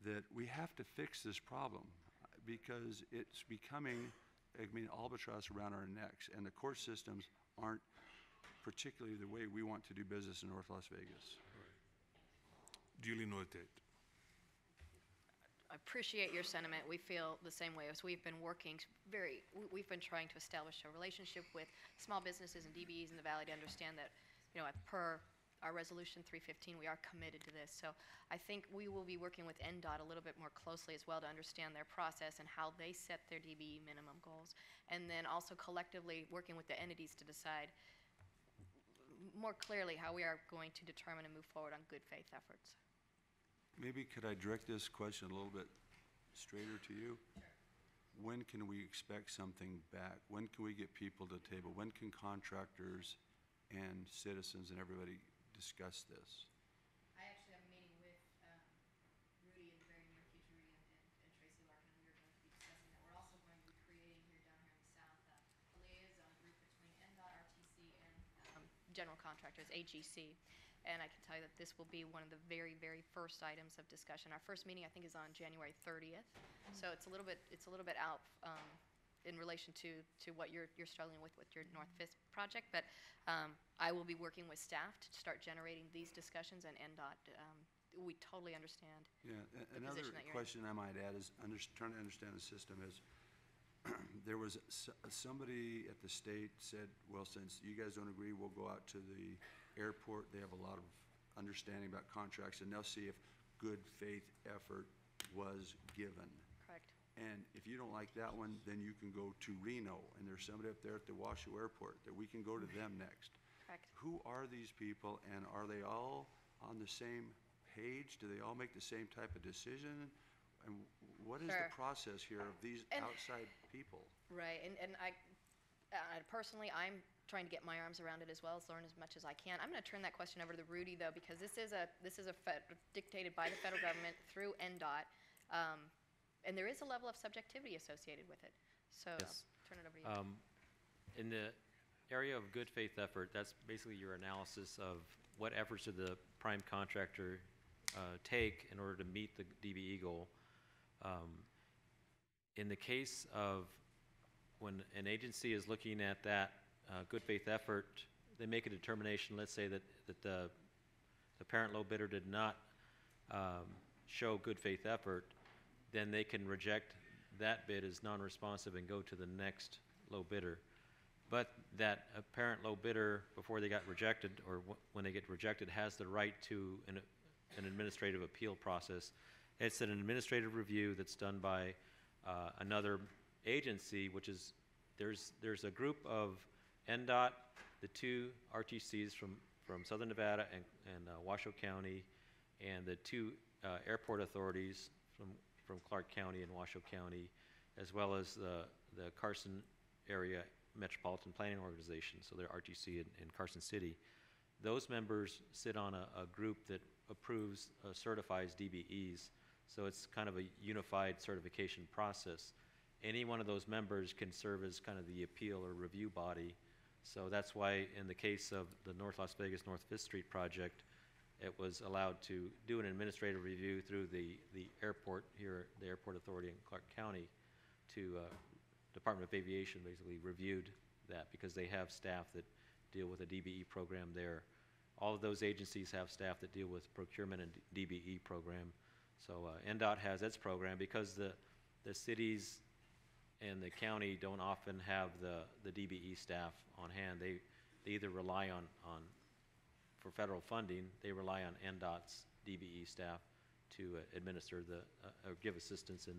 that we have to fix this problem because it's becoming, albatross around our necks, and the court systems aren't particularly the way we want to do business in North Las Vegas. Duly noted. I appreciate your sentiment. We feel the same way as we've been working we've been trying to establish a relationship with small businesses and DBEs in the valley to understand that, per our resolution 315, we are committed to this. So I think we will be working with NDOT a little bit more closely as well to understand their process and how they set their DBE minimum goals. And then also collectively working with the entities to decide more clearly how we are going to determine and move forward on good faith efforts. Maybe could I direct this question a little bit straighter to you? Sure. When can we expect something back? When can we get people to the table? When can contractors and citizens and everybody discuss this? I actually have a meeting with Rudy in the very near future, and Tracy Larkin, and we are going to be discussing that. We're also going to be creating here down here in the south contractor is AGC. And I can tell you that this will be one of the very, very first items of discussion. Our first meeting, I think, is on January 30th. So it's a little bit out in relation to what you're struggling with your North Fifth project. But I will be working with staff to start generating these discussions, and NDOT, we totally understand. Yeah, another position that you're in. question I might add is trying to understand the system is, there was somebody at the state said, well, since you guys don't agree, we'll go out to the airport. They have a lot of understanding about contracts, and they'll see if good faith effort was given. Correct. And if you don't like that one, then you can go to Reno, and there's somebody up there at the Washoe Airport that we can go to them next. Correct. Who are these people, and are they all on the same page? Do they all make the same type of decision? And what is the process here of these outside people? Right, and I personally, I'm trying to get my arms around it as well, as learn as much as I can. I'm going to turn that question over to Rudy, though, because this is dictated by the federal government through NDOT, and there is a level of subjectivity associated with it. So Yes. I'll turn it over to you. In the area of good faith effort, that's basically your analysis of what efforts did the prime contractor take in order to meet the DBE goal. In the case of when an agency is looking at that good faith effort, they make a determination, let's say that the parent low bidder did not show good faith effort, then they can reject that bid as non-responsive and go to the next low bidder. But that apparent low bidder, before they got rejected, or when they get rejected, has the right to an administrative appeal process. It's an administrative review that's done by another agency, which is, there's a group of NDOT, the two RTCs from Southern Nevada and Washoe County, and the two airport authorities from Clark County and Washoe County, as well as the Carson Area Metropolitan Planning Organization, so they're RTC in Carson City. Those members sit on a group that approves, certifies DBEs, so it's kind of a unified certification process. Any one of those members can serve as kind of the appeal or review body. So that's why in the case of the North Las Vegas North 5th Street project, it was allowed to do an administrative review through the airport here, the Airport Authority in Clark County, to Department of Aviation basically reviewed that because they have staff that deal with a DBE program there. All of those agencies have staff that deal with procurement and DBE program. So NDOT has its program because the cities and the county don't often have the DBE staff on hand. They either rely on for federal funding, they rely on NDOT's DBE staff to administer or give assistance in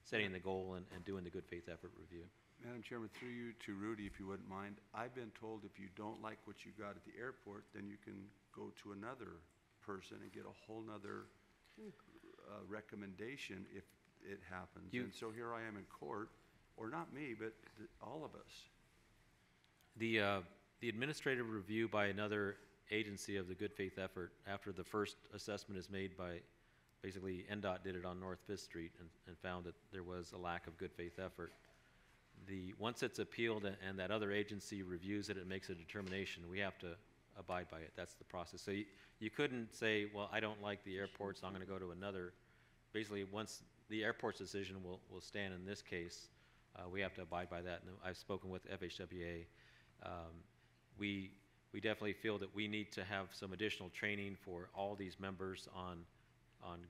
setting the goal and doing the good faith effort review. Madam Chairman, through you to Rudy, if you wouldn't mind, I've been told if you don't like what you got at the airport, then you can go to another person and get a whole nother recommendation if it happens. And so here I am in court, or not me, but all of us. The administrative review by another agency of the good faith effort, after the first assessment is made by, basically NDOT did it on North 5th Street and found that there was a lack of good faith effort. Once it's appealed and that other agency reviews it and makes a determination, we have to abide by it. That's the process. So you couldn't say, well, I don't like the airport, so I'm going to go to another. Basically, once the airport's decision will stand in this case, we have to abide by that. And I've spoken with FHWA. We definitely feel that we need to have some additional training for all these members on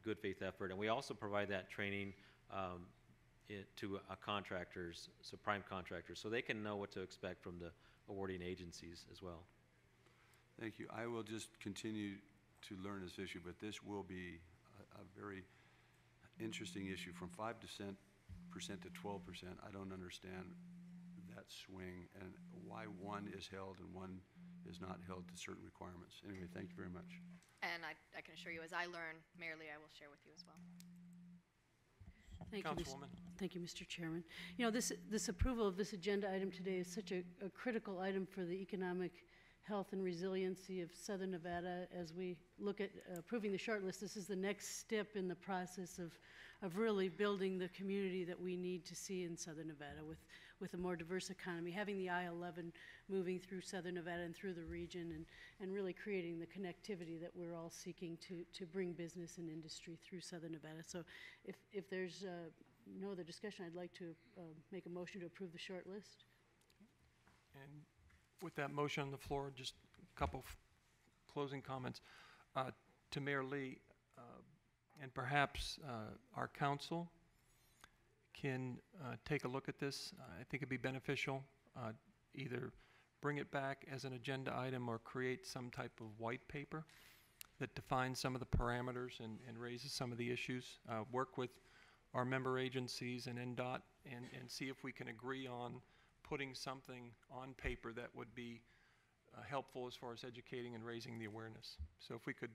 good faith effort. And we also provide that training to contractors, so prime contractors, so they can know what to expect from the awarding agencies as well. Thank you. I will just continue to learn this issue, but this will be a very interesting issue. From 5% to 12%, I don't understand that swing and why one is held and one is not held to certain requirements. Anyway, thank you very much. And I can assure you, as I learn, Mayorly, I will share with you as well. Thank Councilwoman. Thank you, Mr. Chairman. You know, this approval of this agenda item today is such a critical item for the economic health and resiliency of Southern Nevada as we look at approving the shortlist. This is the next step in the process of really building the community that we need to see in Southern Nevada with a more diverse economy, having the I-11 moving through Southern Nevada and through the region, and really creating the connectivity that we're all seeking to bring business and industry through Southern Nevada. So if there's no other discussion, I'd like to make a motion to approve the short list. And with that motion on the floor, just a couple of closing comments. To Mayor Lee, and perhaps our council can take a look at this. I think it'd be beneficial, either bring it back as an agenda item or create some type of white paper that defines some of the parameters and raises some of the issues. Work with our member agencies and NDOT and see if we can agree on putting something on paper that would be helpful as far as educating and raising the awareness. So if we could,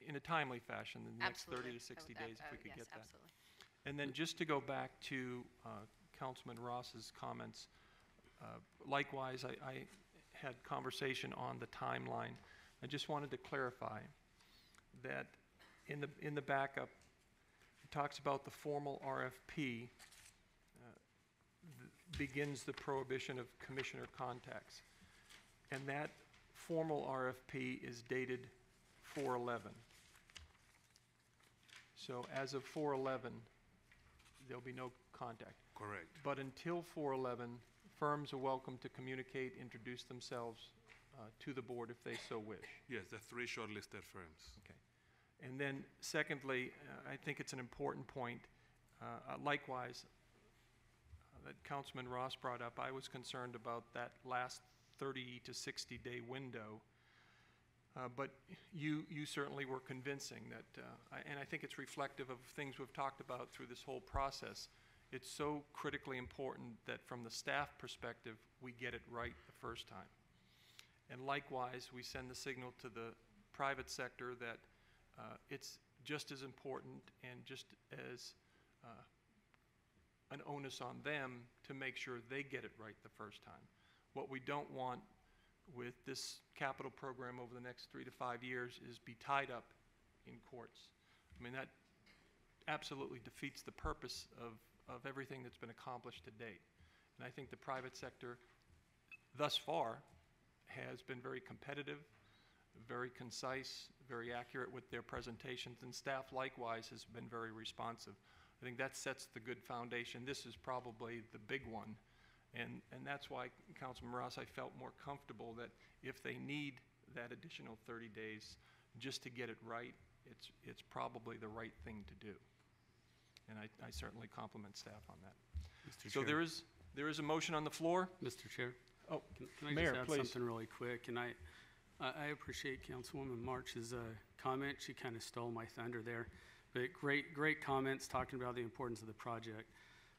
in a timely fashion, in the next 30 to 60 days, if we could get that. Absolutely. And then just to go back to Councilman Ross's comments, likewise, I had conversation on the timeline. I just wanted to clarify that in the backup, it talks about the formal RFP begins the prohibition of commissioner contacts. And that formal RFP is dated 4/11. So as of 4/11, there'll be no contact. Correct. But until 4/11, firms are welcome to communicate, introduce themselves to the board if they so wish. Yes, the 3 shortlisted firms. Okay. And then secondly, I think it's an important point. Likewise, that Councilman Ross brought up, I was concerned about that last 30 to 60 day window. But you certainly were convincing that, and I think it's reflective of things we've talked about through this whole process. It's so critically important that from the staff perspective, we get it right the first time. And likewise, we send the signal to the private sector that it's just as important and just as an onus on them to make sure they get it right the first time. What we don't want with this capital program over the next 3 to 5 years is be tied up in courts. I mean, that absolutely defeats the purpose of everything that's been accomplished to date. And I think the private sector thus far has been very competitive, very concise, very accurate with their presentations, and staff likewise has been very responsive. I think that sets the good foundation. This is probably the big one. And that's why, Councilman Ross, I felt more comfortable that if they need that additional 30 days just to get it right, it's probably the right thing to do. And I certainly compliment staff on that. Mr. So Chair. there is a motion on the floor. Mr. Chair. Oh, Can I Mayor, just add please. something really quick? And I appreciate Councilwoman March's comment. She kind of stole my thunder there. But great comments talking about the importance of the project.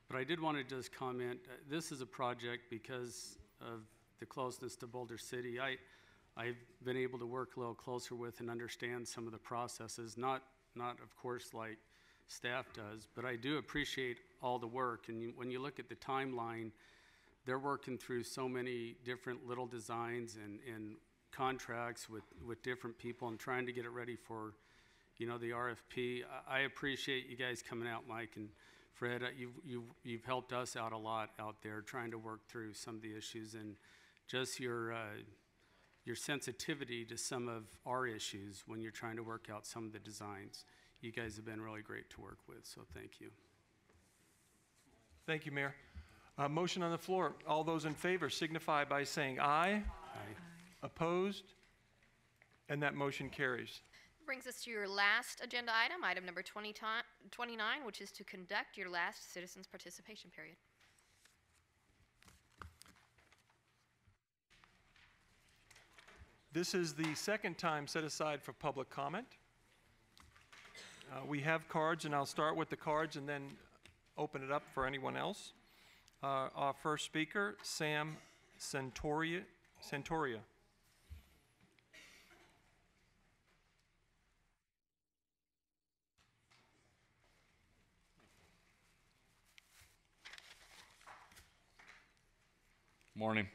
But I did want to just comment, this is a project because of the closeness to Boulder City. I've been able to work a little closer with and understand some of the processes, not of course like staff does, but I do appreciate all the work. And when you look at the timeline, they're working through so many different little designs and contracts with different people and trying to get it ready for, you know, the RFP. I appreciate you guys coming out, Mike and Fred. You've helped us out a lot out there trying to work through some of the issues, and just your sensitivity to some of our issues when you're trying to work out some of the designs. You guys have been really great to work with, so thank you. Thank you, Mayor. Motion on the floor. All those in favor signify by saying aye. Aye. Opposed? And that motion carries. Brings us to your last agenda item, item number 29, which is to conduct your last citizens participation period. This is the second time set aside for public comment. We have cards, and I'll start with the cards and then open it up for anyone else. Our first speaker, Sam Santoria. Morning.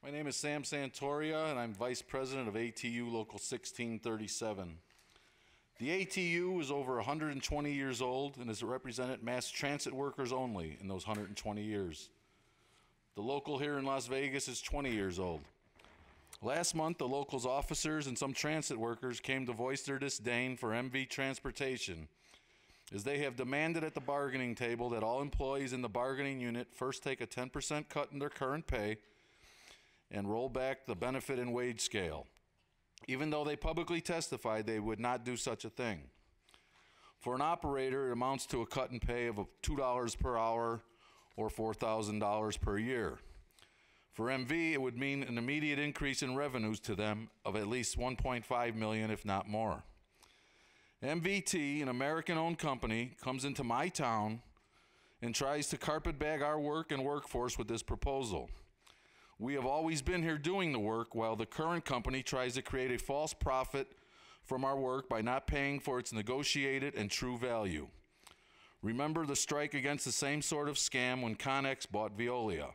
My name is Sam Santoria, and I'm Vice President of ATU Local 1637. The ATU is over 120 years old and has represented mass transit workers only in those 120 years. The local here in Las Vegas is 20 years old. Last month, the local's officers and some transit workers came to voice their disdain for MV transportation, as they have demanded at the bargaining table that all employees in the bargaining unit first take a 10% cut in their current pay and roll back the benefit and wage scale, even though they publicly testified they would not do such a thing. For an operator, it amounts to a cut in pay of $2 per hour or $4,000 per year. For MV, it would mean an immediate increase in revenues to them of at least $1.5 million, if not more. MVT, an American-owned company, comes into my town and tries to carpetbag our work and workforce with this proposal. We have always been here doing the work, while the current company tries to create a false profit from our work by not paying for its negotiated and true value. Remember the strike against the same sort of scam when Connex bought Veolia.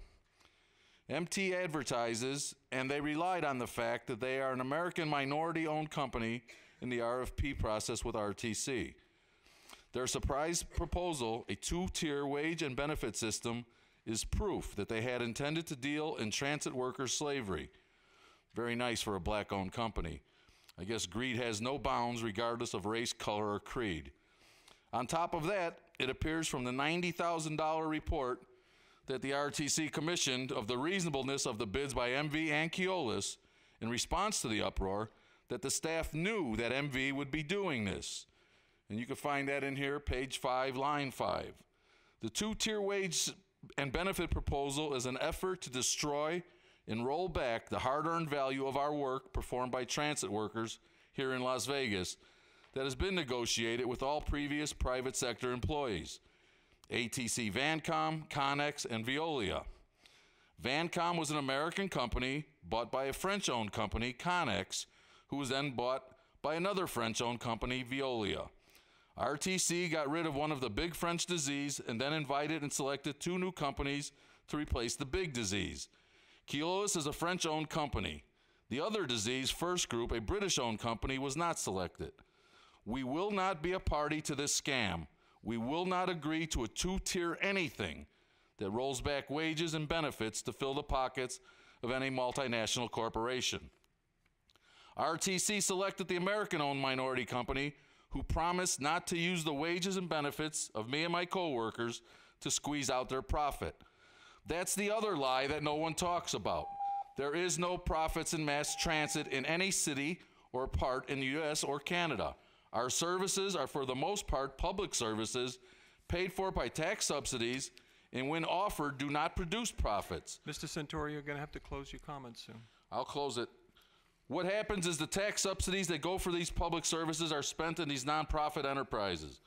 MT advertises, and they relied on the fact that they are an American minority-owned company in the RFP process with RTC. Their surprise proposal, a two-tier wage and benefit system, is proof that they had intended to deal in transit workers' slavery. Very nice for a black-owned company. I guess greed has no bounds regardless of race, color, or creed. On top of that, it appears from the $90,000 report that the RTC commissioned of the reasonableness of the bids by MV and Keolis in response to the uproar that the staff knew that MV would be doing this. And you can find that in here, page 5, line 5. The two-tier wage and benefit proposal is an effort to destroy and roll back the hard-earned value of our work performed by transit workers here in Las Vegas that has been negotiated with all previous private sector employees, ATC Vancom, Connex, and Veolia. Vancom was an American company bought by a French-owned company, Connex, who was then bought by another French-owned company, Veolia. RTC got rid of one of the big French disease and then invited and selected two new companies to replace the big disease. Keolis is a French-owned company. The other disease, First Group, a British-owned company, was not selected. We will not be a party to this scam. We will not agree to a two-tier anything that rolls back wages and benefits to fill the pockets of any multinational corporation. RTC selected the American-owned minority company who promised not to use the wages and benefits of me and my coworkers to squeeze out their profit. That's the other lie that no one talks about. There is no profits in mass transit in any city or part in the US or Canada. Our services are for the most part public services paid for by tax subsidies, and when offered do not produce profits. Mr. Santori, you're going to have to close your comments soon. I'll close it. What happens is the tax subsidies that go for these public services are spent in these nonprofit enterprises.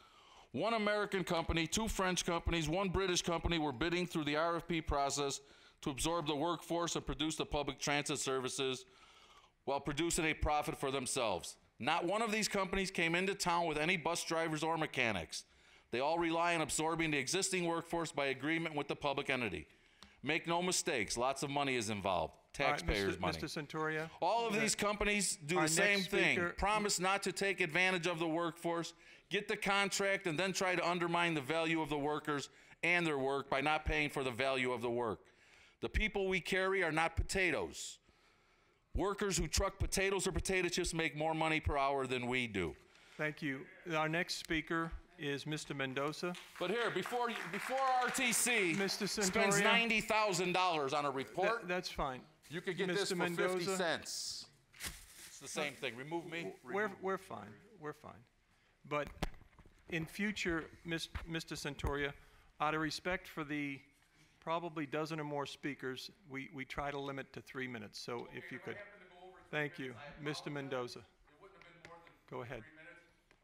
One American company, two French companies, one British company were bidding through the RFP process to absorb the workforce and produce the public transit services while producing a profit for themselves. Not one of these companies came into town with any bus drivers or mechanics. They all rely on absorbing the existing workforce by agreement with the public entity. Make no mistakes, lots of money is involved. Taxpayers' money. Mr. Santoria. All of these companies do the same thing. Promise not to take advantage of the workforce, get the contract, and then try to undermine the value of the workers and their work by not paying for the value of the work. The people we carry are not potatoes. Workers who truck potatoes or potato chips make more money per hour than we do. Thank you. Our next speaker is Mr. Mendoza. But here, before RTC spends $90,000 on a report, that's fine. You could get Mr. this for Mendoza, 50 cents. It's the same thing. Remove me. We're fine. We're fine. But in future, Mr. Santoria, out of respect for the probably dozen or more speakers, we try to limit to 3 minutes. So if you could. Thank you. Mr. Mendoza. Go ahead.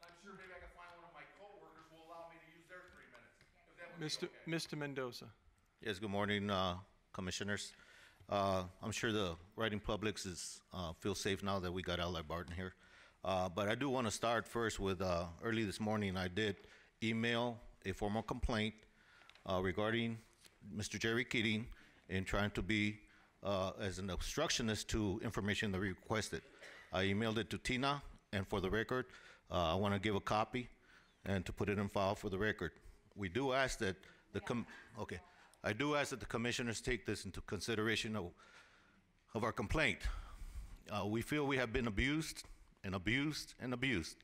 I'm sure maybe I can find one of my coworkers who will allow me to use their 3 minutes. If that would be okay. Mr. Mendoza. Yes, good morning, commissioners. I'm sure the writing public feels safe now that we got Ally Barton here. But I do want to start first with early this morning I did email a formal complaint regarding Mr. Jerry Keating in trying to be as an obstructionist to information that we requested. I emailed it to Tina, and for the record, I want to give a copy and to put it in file for the record. We do ask that I do ask that the commissioners take this into consideration of our complaint. We feel we have been abused and abused and abused.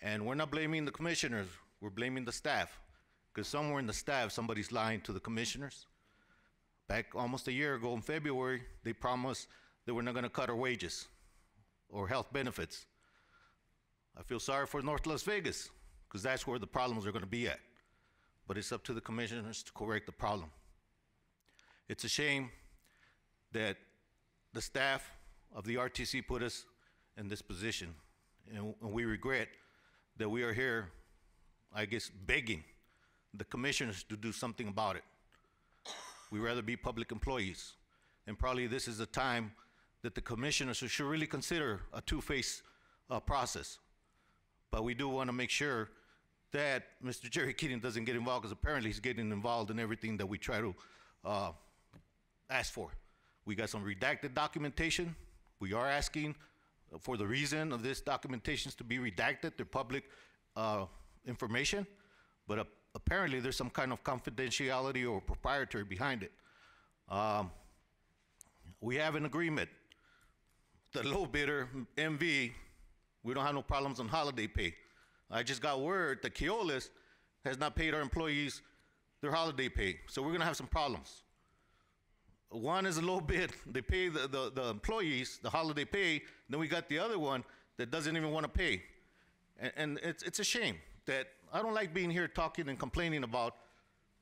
And we're not blaming the commissioners, we're blaming the staff. Because somewhere in the staff, somebody's lying to the commissioners. Back almost a year ago in February, they promised that we're not gonna cut our wages or health benefits. I feel sorry for North Las Vegas, because that's where the problems are gonna be at. But it's up to the commissioners to correct the problem. It's a shame that the staff of the RTC put us in this position, and we regret that we are here, I guess, begging the commissioners to do something about it. We'd rather be public employees, and probably this is the time that the commissioners should really consider a two-phase process. But we do want to make sure that Mr. Jerry Keating doesn't get involved, because apparently he's getting involved in everything that we try to ask for. We got some redacted documentation. We are asking for the reason of this documentation to be redacted. They're public information, but apparently there's some kind of confidentiality or proprietary behind it. We have an agreement. The low bidder, MV, we don't have no problems on holiday pay. I just got word that Keolis has not paid our employees their holiday pay, so we're gonna have some problems. One is a low bid, they pay the employees the holiday pay, then we got the other one that doesn't even wanna pay. And it's a shame that I don't like being here talking and complaining about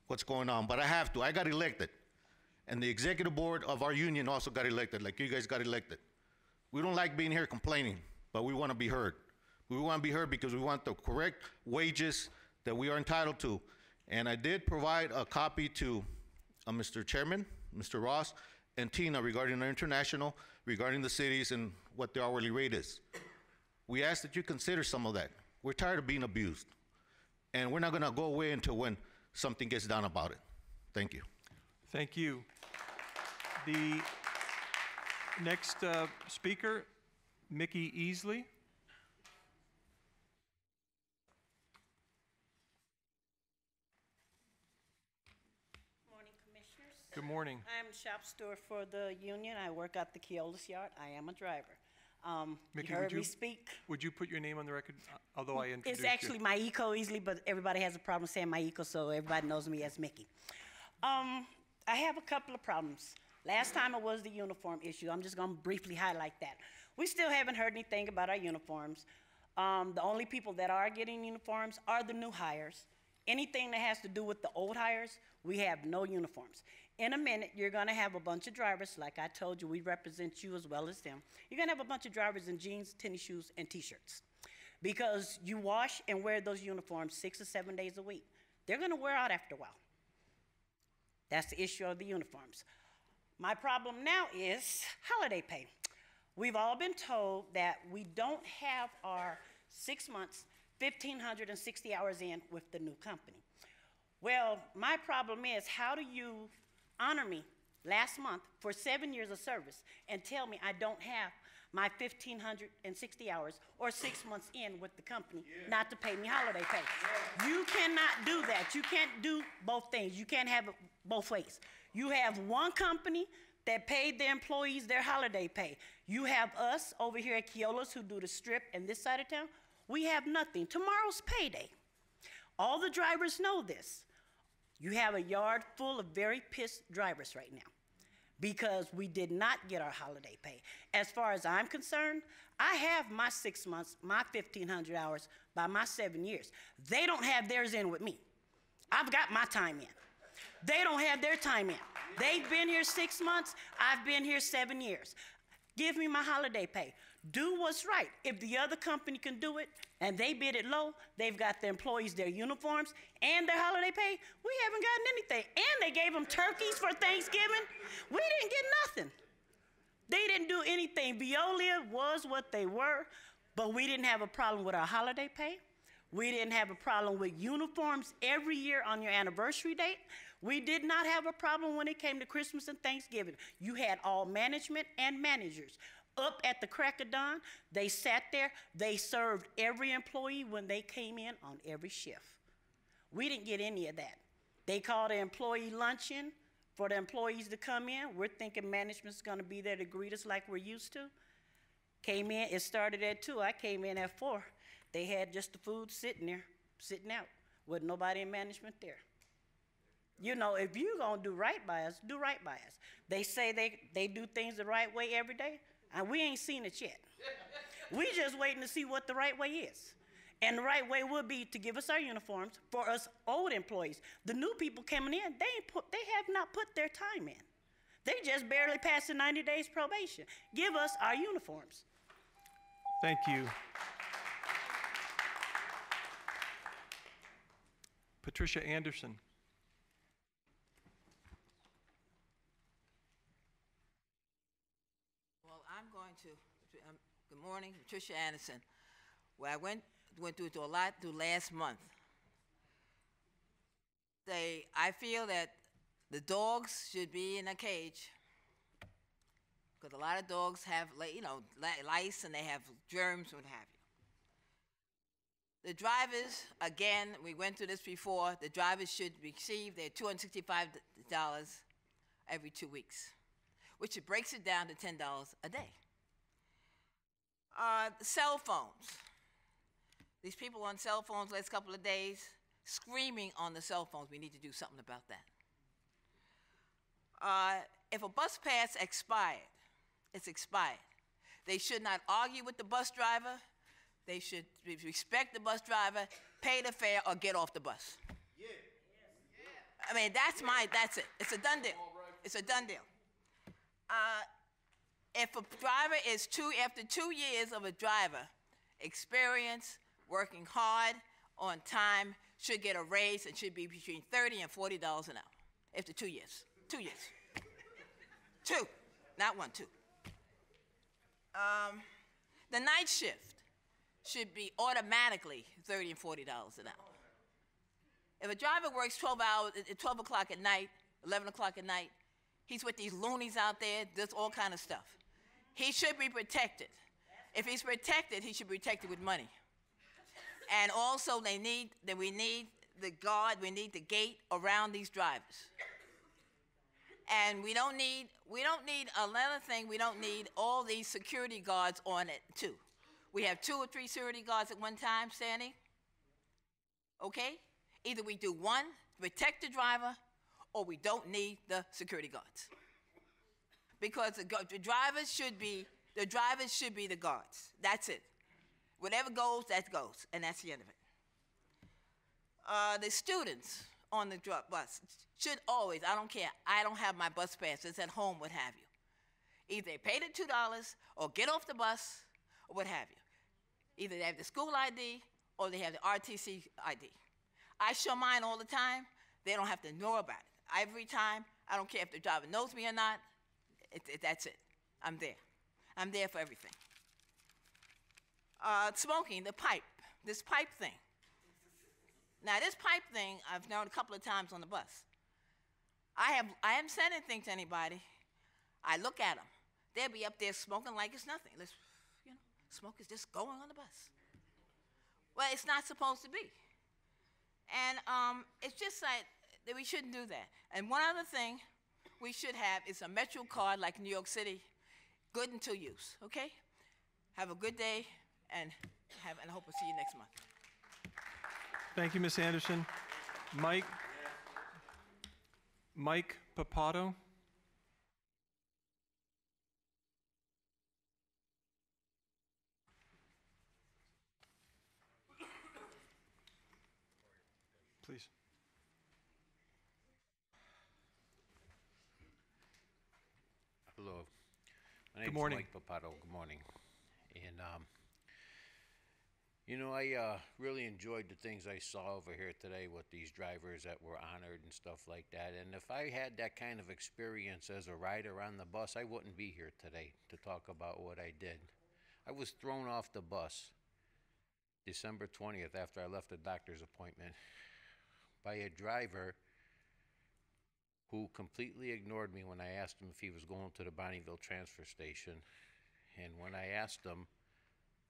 what's going on, but I have to. I got elected, and the executive board of our union also got elected, like you guys got elected. We don't like being here complaining, but we wanna be heard. We want to be heard because we want the correct wages that we are entitled to. And I did provide a copy to Mr. Chairman, Mr. Ross, and Tina regarding our international, regarding the cities and what the hourly rate is. We ask that you consider some of that. We're tired of being abused. And we're not going to go away until when something gets done about it. Thank you. Thank you. The next speaker, Mickey Easley. Good morning. I'm shop steward for the union. I work at the Keolis yard. I am a driver. Mickey, you heard me speak. Would you put your name on the record, although I introduced It's actually Maiko Easley, but everybody has a problem saying Maiko, so everybody knows me as Mickey. I have a couple of problems. Last time it was the uniform issue. I'm just going to briefly highlight that. We still haven't heard anything about our uniforms. The only people that are getting uniforms are the new hires. Anything that has to do with the old hires, we have no uniforms. In a minute, you're gonna have a bunch of drivers, like I told you, we represent you as well as them. You're gonna have a bunch of drivers in jeans, tennis shoes, and t-shirts. Because you wash and wear those uniforms 6 or 7 days a week. They're gonna wear out after a while. That's the issue of the uniforms. My problem now is holiday pay. We've all been told that we don't have our 6 months, 1,560 hours in with the new company. Well, my problem is, how do you honor me last month for 7 years of service and tell me I don't have my 1,560 hours or 6 months in with the company not to pay me holiday pay? You cannot do that. You can't do both things. You can't have it both ways. You have one company that paid their employees their holiday pay. You have us over here at Keolis who do the strip and this side of town. We have nothing. Tomorrow's payday. All the drivers know this. You have a yard full of very pissed drivers right now because we did not get our holiday pay. As far as I'm concerned, I have my 6 months, my 1,500 hours by my 7 years. They don't have theirs in with me. I've got my time in. They don't have their time in. They've been here 6 months. I've been here 7 years. Give me my holiday pay. Do what's right. If the other company can do it and they bid it low, they've got their employees their uniforms and their holiday pay. We haven't gotten anything. And they gave them turkeys for Thanksgiving. We didn't get nothing. They didn't do anything. Veolia was what they were, but we didn't have a problem with our holiday pay. We didn't have a problem with uniforms every year on your anniversary date. We did not have a problem when it came to Christmas and Thanksgiving. You had all management and managers up at the crack of dawn. They sat there. They served every employee when they came in on every shift. We didn't get any of that. They called an employee luncheon for the employees to come in. We're thinking management's going to be there to greet us like we're used to. Came in, it started at 2. I came in at 4. They had just the food sitting there, sitting out, with nobody in management there. You know, if you're going to do right by us, do right by us. They say they do things the right way every day, and we ain't seen it yet. We just waiting to see what the right way is. And the right way would be to give us our uniforms for us old employees. The new people coming in, they have not put their time in. They just barely passed the 90 days probation. Give us our uniforms. Thank you. Patricia Anderson. Well, I'm going to, good morning, Patricia Anderson. Well, I went through a lot through last month. I feel that the dogs should be in a cage, because a lot of dogs have, lice and they have germs, what have you. The drivers, again, we went through this before, the drivers should receive their $265 every 2 weeks, which breaks it down to $10 a day. Cell phones. These people on cell phones last couple of days, screaming on the cell phones. We need to do something about that. If a bus pass expired, it's expired. They should not argue with the bus driver. They should respect the bus driver, pay the fare, or get off the bus. Yeah. I mean, that's it. It's a done deal. It's a done deal. If a driver is after 2 years of a driver experience, working hard, on time, should get a raise and should be between $30 and $40 an hour after 2 years. 2 years. 2, not 1, 2. The night shift should be automatically $30 and $40 an hour. If a driver works 12 hours at 12 o'clock at night, 11 o'clock at night, he's with these loonies out there, does all kind of stuff. He should be protected. If he's protected, he should be protected with money. And also we need the guard, we need the gate around these drivers. And we don't need another thing, we don't need all these security guards on it too. We have 2 or 3 security guards at one time standing, okay? Either we do one, protect the driver, or we don't need the security guards. Because the drivers should be the guards. That's it. Whatever goes, that goes, and that's the end of it. The students on the bus should always, I don't care, I don't have my bus pass, it's at home, what have you. Either they pay the $2 or get off the bus or what have you. Either they have the school ID or they have the RTC ID. I show mine all the time. They don't have to know about it. Every time, I don't care if the driver knows me or not, that's it. I'm there. I'm there for everything. Smoking, this pipe thing. Now, this pipe thing, I've known a couple of times on the bus. I haven't said anything to anybody. I look at them. They'll be up there smoking like it's nothing. Smoke is just going on the bus. Well, it's not supposed to be. And it's just like that we shouldn't do that. And one other thing we should have is a Metro card like New York City, good until use, okay? Have a good day, and I hope we'll see you next month. Thank you, Ms. Anderson. Mike Papato. Please. Hello. My Good name's morning. Mike Papato. Good morning. And, I really enjoyed the things I saw over here today with these drivers that were honored and stuff like that. And if I had that kind of experience as a rider on the bus, I wouldn't be here today to talk about what I did. I was thrown off the bus December 20th, after I left a doctor's appointment, by a driver who completely ignored me when I asked him if he was going to the Bonneville transfer station. And when I asked him,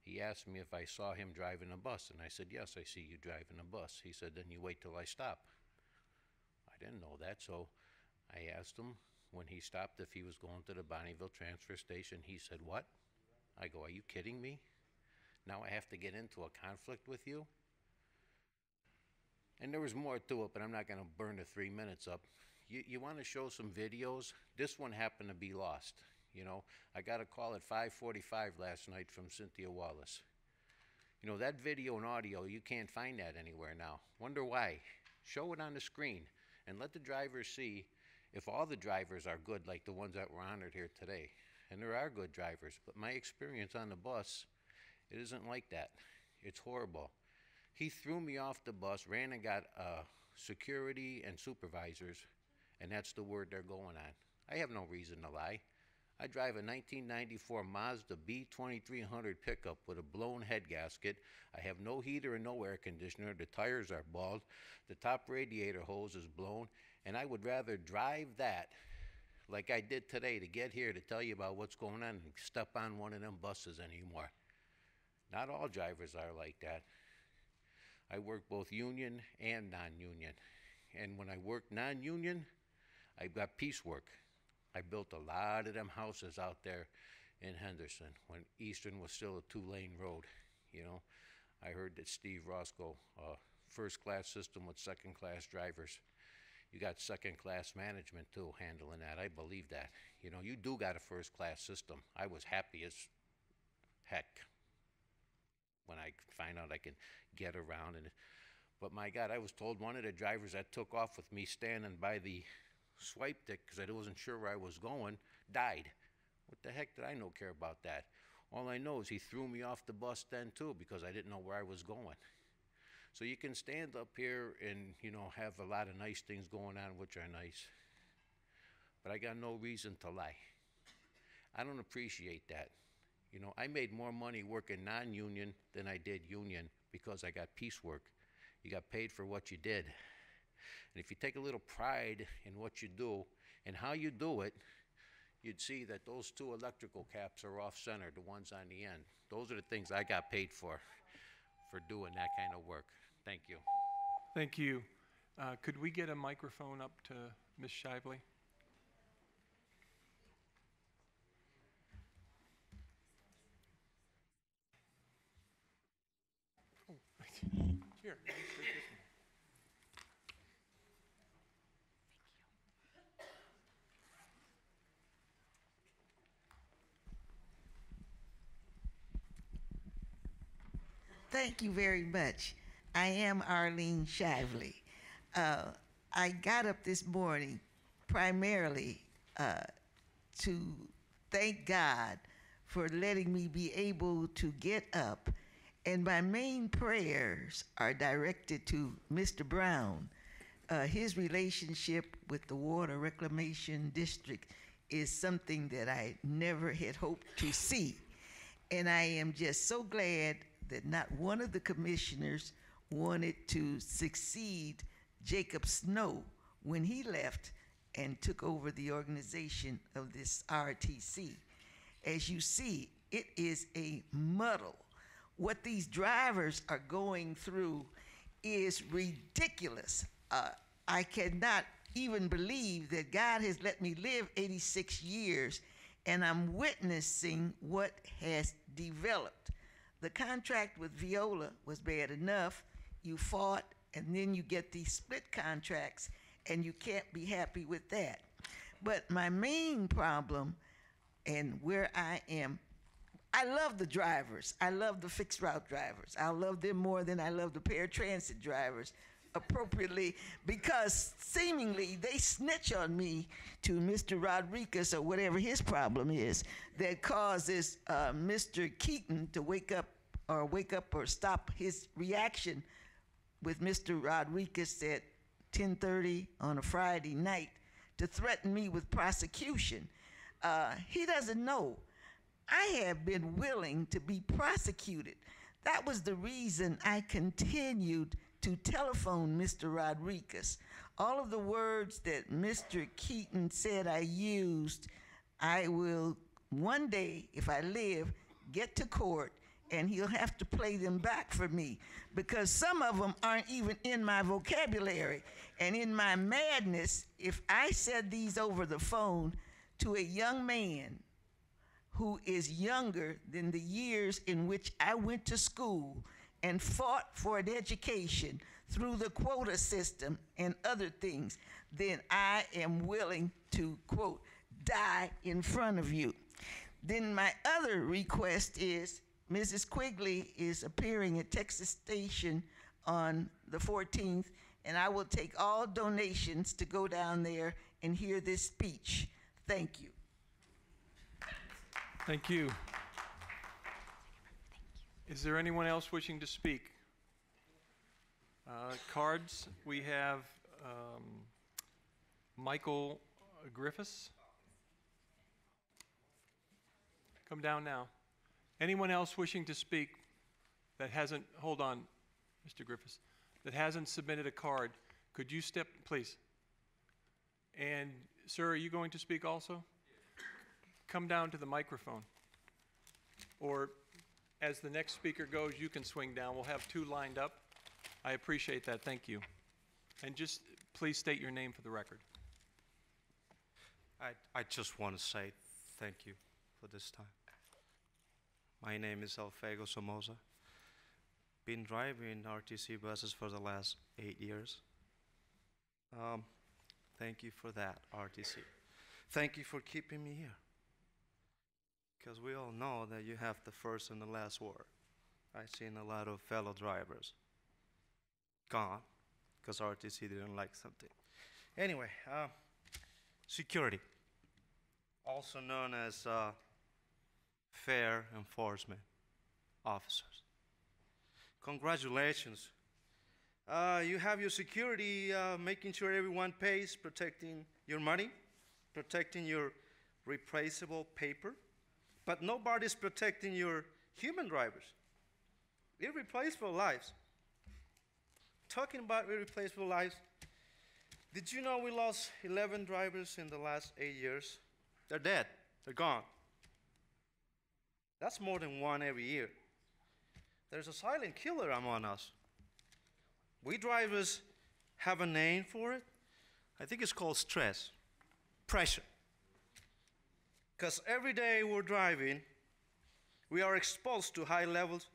he asked me if I saw him driving a bus, and I said, yes, I see you driving a bus. He said, then you wait till I stop. I didn't know that, so I asked him when he stopped if he was going to the Bonneville transfer station. He said, what? I go, are you kidding me? Now I have to get into a conflict with you? And there was more to it, but I'm not going to burn the 3 minutes up. You want to show some videos? This one happened to be lost. You know, I got a call at 5:45 last night from Cynthia Wallace. You know, that video and audio, you can't find that anywhere now. Wonder why? Show it on the screen and let the drivers see if all the drivers are good like the ones that were honored here today. And there are good drivers, but my experience on the bus, it isn't like that. It's horrible. He threw me off the bus, ran and got security and supervisors, and that's the word they're going on. I have no reason to lie. I drive a 1994 Mazda B2300 pickup with a blown head gasket. I have no heater and no air conditioner. The tires are bald. The top radiator hose is blown, and I would rather drive that like I did today to get here to tell you about what's going on and step on one of them buses anymore. Not all drivers are like that. I work both union and non-union. And when I work non-union, I've got piecework. I built a lot of them houses out there in Henderson when Eastern was still a 2-lane road. You know, I heard that Steve Roscoe, first-class system with second-class drivers. You got second-class management too handling that. I believe that. You know, you do got a first-class system. I was happy as heck when I find out I can get around. But my God, I was told one of the drivers that took off with me standing by the swipe stick because I wasn't sure where I was going, died. What the heck did I know care about that? All I know is he threw me off the bus then too because I didn't know where I was going. So you can stand up here and, you know, have a lot of nice things going on, which are nice. But I got no reason to lie. I don't appreciate that. You know, I made more money working non-union than I did union because I got piecework. You got paid for what you did. And if you take a little pride in what you do and how you do it, you'd see that those 2 electrical caps are off-center, the ones on the end. Those are the things I got paid for doing that kind of work. Thank you. Thank you. Could we get a microphone up to Ms. Shively? Oh, here. Thank you very much. I am Arlene Shively. I got up this morning primarily to thank God for letting me be able to get up, and my main prayers are directed to Mr. Brown. His relationship with the Water Reclamation District is something that I never had hoped to see, and I am just so glad that not one of the commissioners wanted to succeed Jacob Snow when he left and took over the organization of this RTC. As you see, it is a muddle. What these drivers are going through is ridiculous. I cannot even believe that God has let me live 86 years and I'm witnessing what has developed. The contract with Viola was bad enough. You fought, and then you get these split contracts, and you can't be happy with that. But my main problem, and where I am, I love the drivers. I love the fixed route drivers. I love them more than I love the paratransit drivers, appropriately, because seemingly they snitch on me to Mr. Rodriguez or whatever his problem is that causes Mr. Keaton to wake up or stop his reaction with Mr. Rodriguez at 10:30 on a Friday night to threaten me with prosecution. He doesn't know. I have been willing to be prosecuted. That was the reason I continued to telephone Mr. Rodriguez. All of the words that Mr. Keaton said I used, I will one day, if I live, get to court and he'll have to play them back for me because some of them aren't even in my vocabulary. And in my madness, if I said these over the phone to a young man who is younger than the years in which I went to school and fought for an education through the quota system and other things, then I am willing to, quote, die in front of you. Then my other request is Mrs. Quigley is appearing at Texas Station on the 14th, and I will take all donations to go down there and hear this speech. Thank you. Thank you. Is there anyone else wishing to speak? Cards, we have Michael Griffiths. Come down now. Anyone else wishing to speak that hasn't, hold on, Mr. Griffiths, that hasn't submitted a card, could you step, please? And sir, are you going to speak also? Come down to the microphone. Or as the next speaker goes, you can swing down. We'll have two lined up. I appreciate that. Thank you. And just please state your name for the record. I just want to say thank you for this time. My name is Alfego Somoza. Been driving RTC buses for the last 8 years. Thank you for that, RTC. Thank you for keeping me here. Because we all know that you have the first and the last word. I've seen a lot of fellow drivers gone because RTC didn't like something. Anyway, security, also known as fair enforcement officers. Congratulations. You have your security making sure everyone pays, protecting your money, protecting your replaceable paper, but nobody's protecting your human drivers, irreplaceable lives. Talking about irreplaceable lives, did you know we lost 11 drivers in the last 8 years? They're dead, they're gone. That's more than one every year. There's a silent killer among us. We drivers have a name for it. I think it's called stress, pressure. Because every day we're driving, we are exposed to high levels,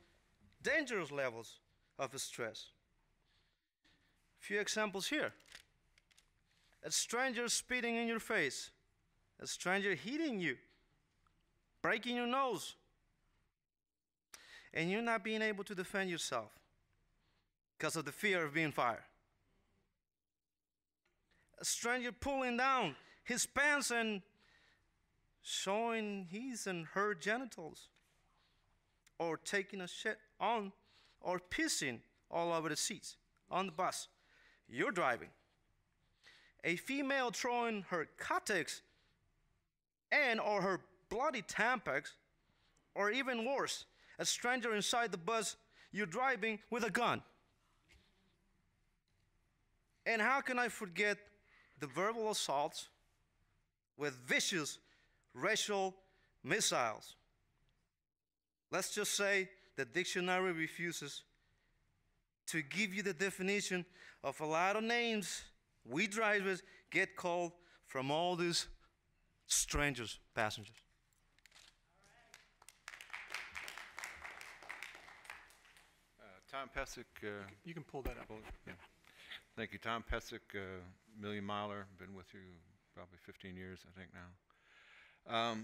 dangerous levels of stress. A few examples here. A stranger spitting in your face, a stranger hitting you, breaking your nose, and you not being able to defend yourself because of the fear of being fired. A stranger pulling down his pants and showing his and her genitals, or taking a shit on or pissing all over the seats on the bus you're driving. A female throwing her Kotex and or her bloody Tampax, or even worse, a stranger inside the bus you're driving with a gun. And how can I forget the verbal assaults with vicious racial missiles? Let's just say the dictionary refuses to give you the definition of a lot of names we drivers get called from all these strangers, passengers. Tom Pesic. You can pull that up. Yeah. Thank you, Tom Pesic, Million Miler. Been with you probably 15 years, I think now.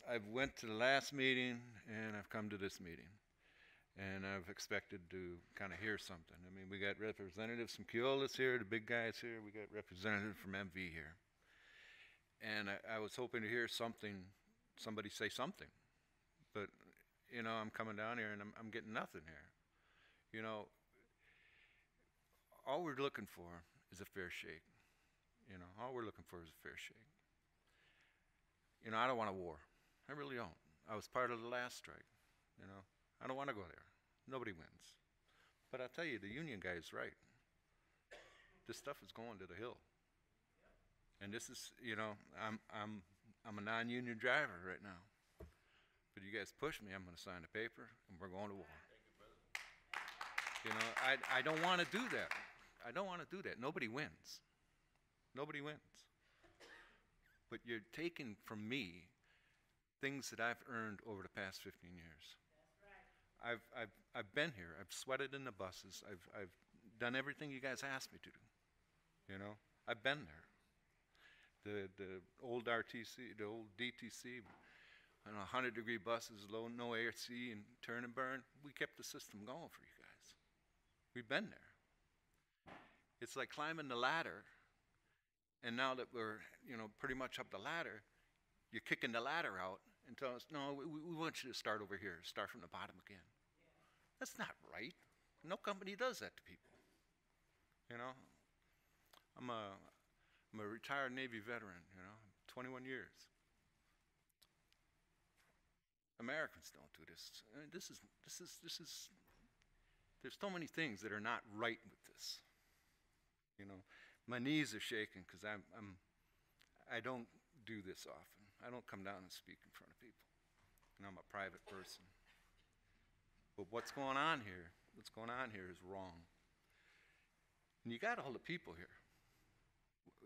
I've went to the last meeting and I've come to this meeting. And I've expected to kind of hear something. I mean, we got representatives from Keolis here, the big guys here. We got representatives from MV here. And I was hoping to hear something, somebody say something. But, you know, I'm coming down here and I'm getting nothing here. You know, all we're looking for is a fair shake. You know, all we're looking for is a fair shake. You know, I don't want a war. I really don't. I was part of the last strike, you know. I don't want to go there. Nobody wins. But I tell you, the union guy is right. This stuff is going to the hill. And this is, you know, I'm a non-union driver right now. But you guys push me, I'm going to sign the paper, and we're going to war. You know, I don't want to do that. I don't want to do that. Nobody wins. Nobody wins. But you're taking from me things that I've earned over the past 15 years. That's right. I've been here. I've sweated in the buses. I've done everything you guys asked me to do. You know, I've been there. The old RTC, the old DTC, on 100-degree buses, no AC and turn and burn. We kept the system going for you guys. We've been there. It's like climbing the ladder, and now that we're, you know, pretty much up the ladder, you're kicking the ladder out and telling us, no, we want you to start over here, start from the bottom again. That's not right. No company does that to people. You know, I'm a retired Navy veteran, you know, 21 years. Americans don't do this. I mean, this is, there's so many things that are not right with this. You know, my knees are shaking because I don't do this often. I don't come down and speak in front of people. And I'm a private person. But what's going on here is wrong. And you got all the people here,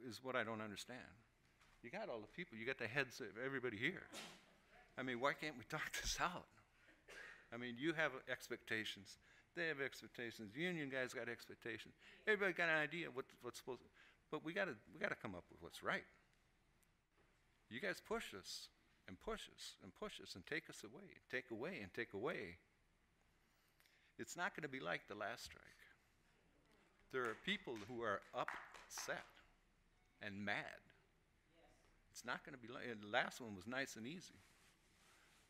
is what I don't understand. You got all the people. You got the heads of everybody here. I mean, why can't we talk this out? I mean, you have expectations. They have expectations. The union guys got expectations. Everybody got an idea what's supposed to, but we gotta come up with what's right. You guys push us and push us and push us and take us away, take away and take away. It's not gonna be like the last strike. There are people who are upset and mad. It's not gonna be like, and the last one was nice and easy.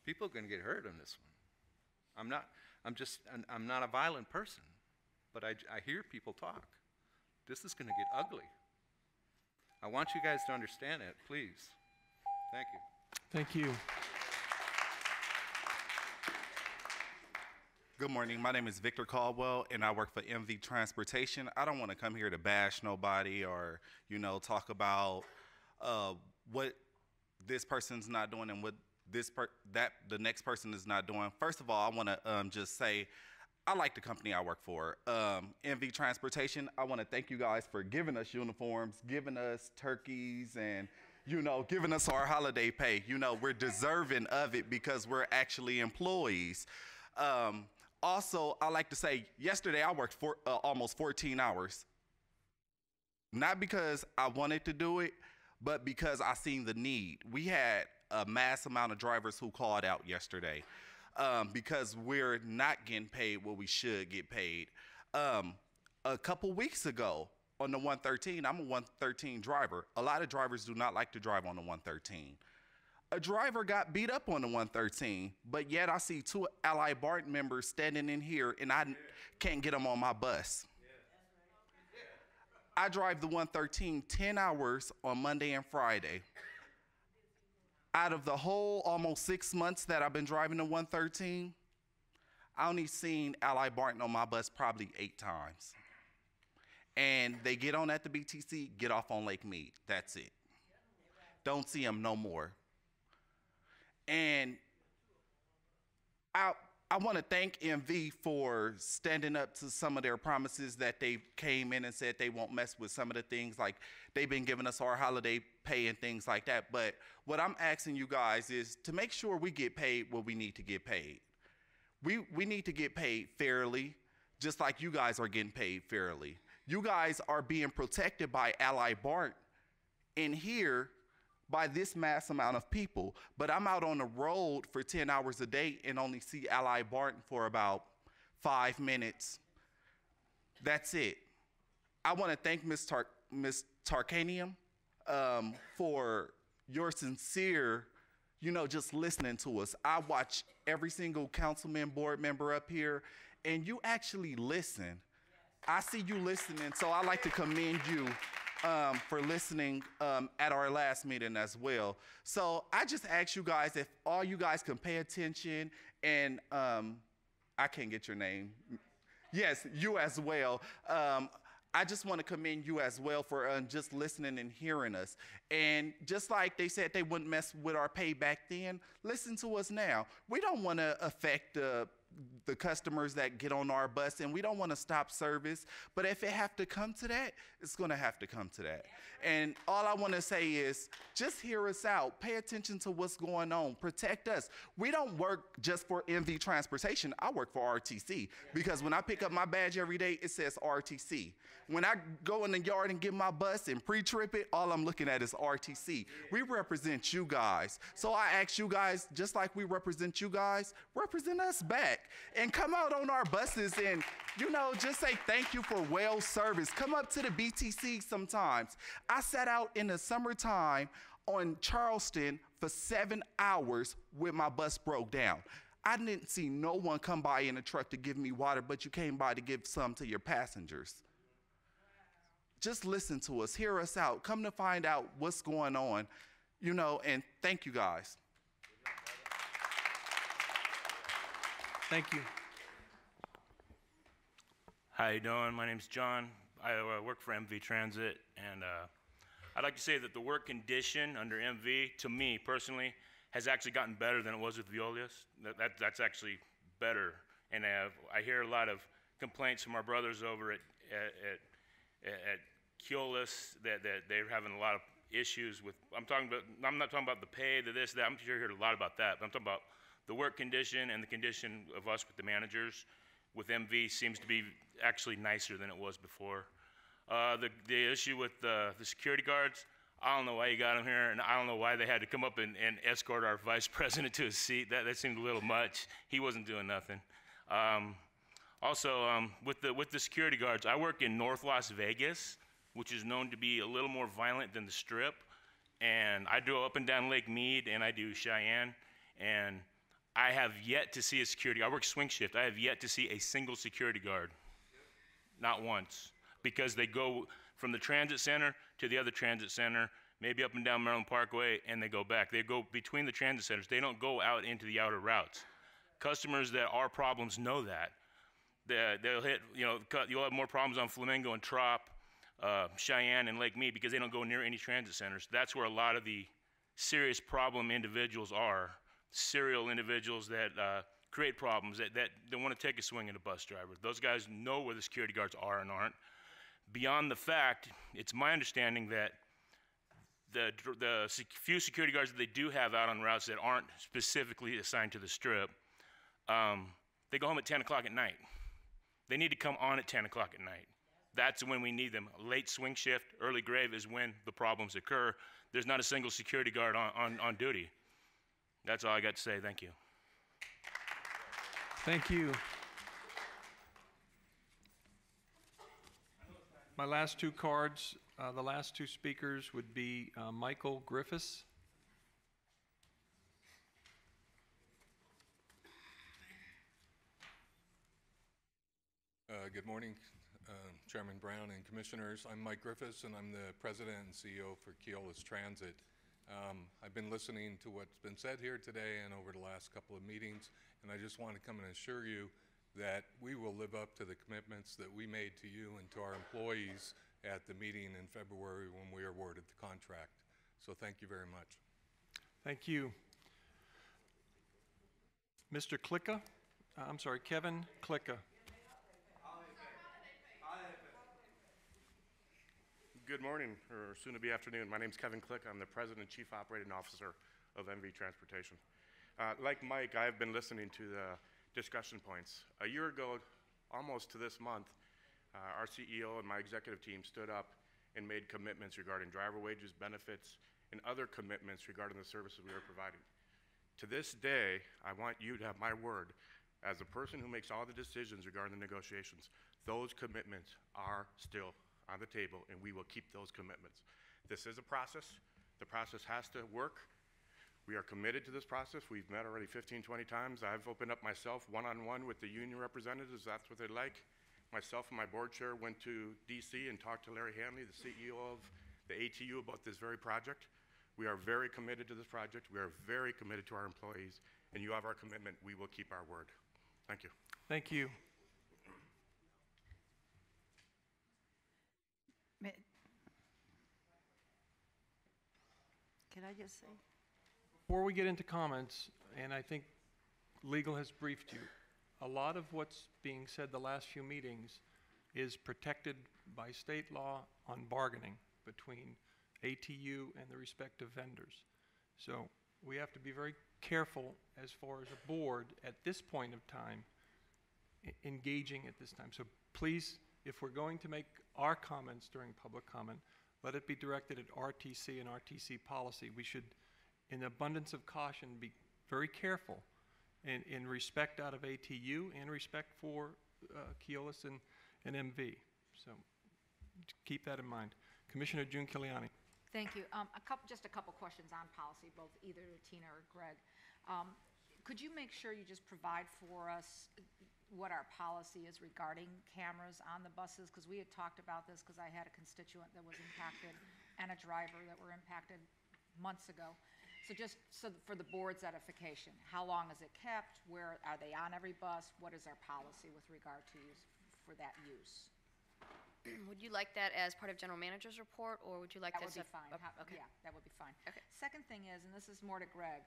People are gonna get hurt on this one. I'm not a violent person, but I hear people talk. This is going to get ugly. I want you guys to understand it, please. Thank you. Thank you. Good morning. My name is Victor Caldwell, and I work for MV Transportation. I don't want to come here to bash nobody or, you know, talk about what this person's not doing and what the next person is not doing. First of all, I want to just say I like the company I work for, MV Transportation. I want to thank you guys for giving us uniforms, giving us turkeys, and, you know, giving us our holiday pay. You know, we're deserving of it because we're actually employees. Also, I like to say yesterday I worked almost 14 hours. Not because I wanted to do it, but because I seen the need. We had a mass amount of drivers who called out yesterday because we're not getting paid what we should get paid. A couple weeks ago on the 113, I'm a 113 driver. A lot of drivers do not like to drive on the 113. A driver got beat up on the 113, but yet I see 2 Ally Barton members standing in here and I can't get them on my bus. I drive the 113 10 hours on Monday and Friday. Out of the whole almost 6 months that I've been driving the 113, I only seen Ally Barton on my bus probably 8 times. And they get on at the BTC, get off on Lake Mead. That's it. Don't see them no more. And I want to thank MV for standing up to some of their promises that they came in and said they won't mess with some of the things, like they've been giving us our holiday pay and things like that. But what I'm asking you guys is to make sure we get paid what we need to get paid. We need to get paid fairly, just like you guys are getting paid fairly. You guys are being protected by Ally Barton in here by this mass amount of people, but I'm out on the road for 10 hours a day and only see Ally Barton for about 5 minutes. That's it. I want to thank Ms. Tarkanian for your sincere, you know, just listening to us. I watch every single councilman, board member up here, and you actually listen. I see you listening, so I like to commend you for listening at our last meeting as well. So I just ask you guys if all you guys can pay attention and I can't get your name. Yes, you as well. I just want to commend you as well for just listening and hearing us. And just like they said they wouldn't mess with our pay back then, listen to us now. We don't want to affect the customers that get on our bus, and we don't want to stop service. But if it have to come to that, it's going to have to come to that. And all I want to say is just hear us out. Pay attention to what's going on. Protect us. We don't work just for MV Transportation. I work for RTC because when I pick up my badge every day, it says RTC. When I go in the yard and get my bus and pre-trip it, all I'm looking at is RTC. We represent you guys. So I ask you guys, just like we represent you guys, represent us back. And come out on our buses and, you know, just say thank you for well service. Come up to the BTC sometimes. I sat out in the summertime on Charleston for 7 hours when my bus broke down. I didn't see no one come by in a truck to give me water, but you came by to give some to your passengers. Just listen to us, hear us out, come to find out what's going on, you know, and thank you guys. Thank you. How you doing? My name's John. I work for MV Transit, and I'd like to say that the work condition under MV, to me personally, has actually gotten better than it was with Veolius. That's actually better, and I hear a lot of complaints from our brothers over at Keolis that they're having a lot of issues with. I'm not talking about the pay, the this, that. I'm sure you heard a lot about that, but I'm talking about the work condition and the condition of us with the managers. With MV seems to be actually nicer than it was before. The issue with the security guards, I don't know why you got them here, and I don't know why they had to come up and escort our vice president to his seat. That seemed a little much. He wasn't doing nothing. Also, with the security guards, I work in North Las Vegas, which is known to be a little more violent than the Strip. And I do up and down Lake Mead, and I do Cheyenne. And I have yet to see a security guard. I work swing shift. I have yet to see a single security guard. Not once. Because they go from the transit center to the other transit center, maybe up and down Maryland Parkway, and they go back. They go between the transit centers. They don't go out into the outer routes. Customers that are problems know that. They'll hit, you know, you'll have more problems on Flamingo and Trop, Cheyenne and Lake Mead because they don't go near any transit centers. That's where a lot of the serious problem individuals are. Serial individuals that create problems, that want to take a swing at a bus driver. Those guys know where the security guards are and aren't. Beyond the fact, it's my understanding that the few security guards that they do have out on routes that aren't specifically assigned to the Strip, they go home at 10 o'clock at night. They need to come on at 10 o'clock at night. That's when we need them. Late swing shift, early grave is when the problems occur. There's not a single security guard on duty. That's all I got to say. Thank you. Thank you. My last two cards, the last two speakers would be Michael Griffiths. Good morning, Chairman Brown and Commissioners. I'm Mike Griffiths, and I'm the President and CEO for Keolis Transit. I've been listening to what's been said here today and over the last couple of meetings, and I just want to come and assure you that we will live up to the commitments that we made to you and to our employees at the meeting in February when we were awarded the contract. So thank you very much. Thank you. Mr. Klicka, I'm sorry, Kevin Klicka. Good morning, or soon to be afternoon. My name is Kevin Click. I'm the President and Chief Operating Officer of MV Transportation. Like Mike, I've been listening to the discussion points. A year ago, almost to this month, our CEO and my executive team stood up and made commitments regarding driver wages, benefits, and other commitments regarding the services we are providing. To this day, I want you to have my word, as the person who makes all the decisions regarding the negotiations, those commitments are still on the table, and we will keep those commitments. This is a process. The process has to work. We are committed to this process. We've met already 15, 20 times. I've opened up myself one-on-one with the union representatives. That's what they like. Myself and my board chair went to DC and talked to Larry Hanley, the CEO of the ATU, about this very project. We are very committed to this project. We are very committed to our employees, and you have our commitment. We will keep our word. Thank you. Thank you. Can I just say? Before we get into comments, and I think legal has briefed you, a lot of what's being said the last few meetings is protected by state law on bargaining between ATU and the respective vendors. So we have to be very careful as far as a board at this point of time engaging at this time. So please, if we're going to make our comments during public comment, let it be directed at RTC and RTC policy. We should, in abundance of caution, be very careful in respect out of ATU and respect for Keolis and MV. So keep that in mind. Commissioner June Kiliani. Thank you. Just a couple questions on policy, both either Tina or Greg. Could you make sure you just provide for us what our policy is regarding cameras on the buses? Because we had talked about this because I had a constituent that was impacted and a driver that were impacted months ago. So just for the board's edification, how long is it kept? Where are they on every bus? What is our policy with regard to use for that use? Would you like that as part of general manager's report, or would you like that to would be fine. Okay. Yeah, that would be fine. Okay. Second thing is, and this is more to Greg,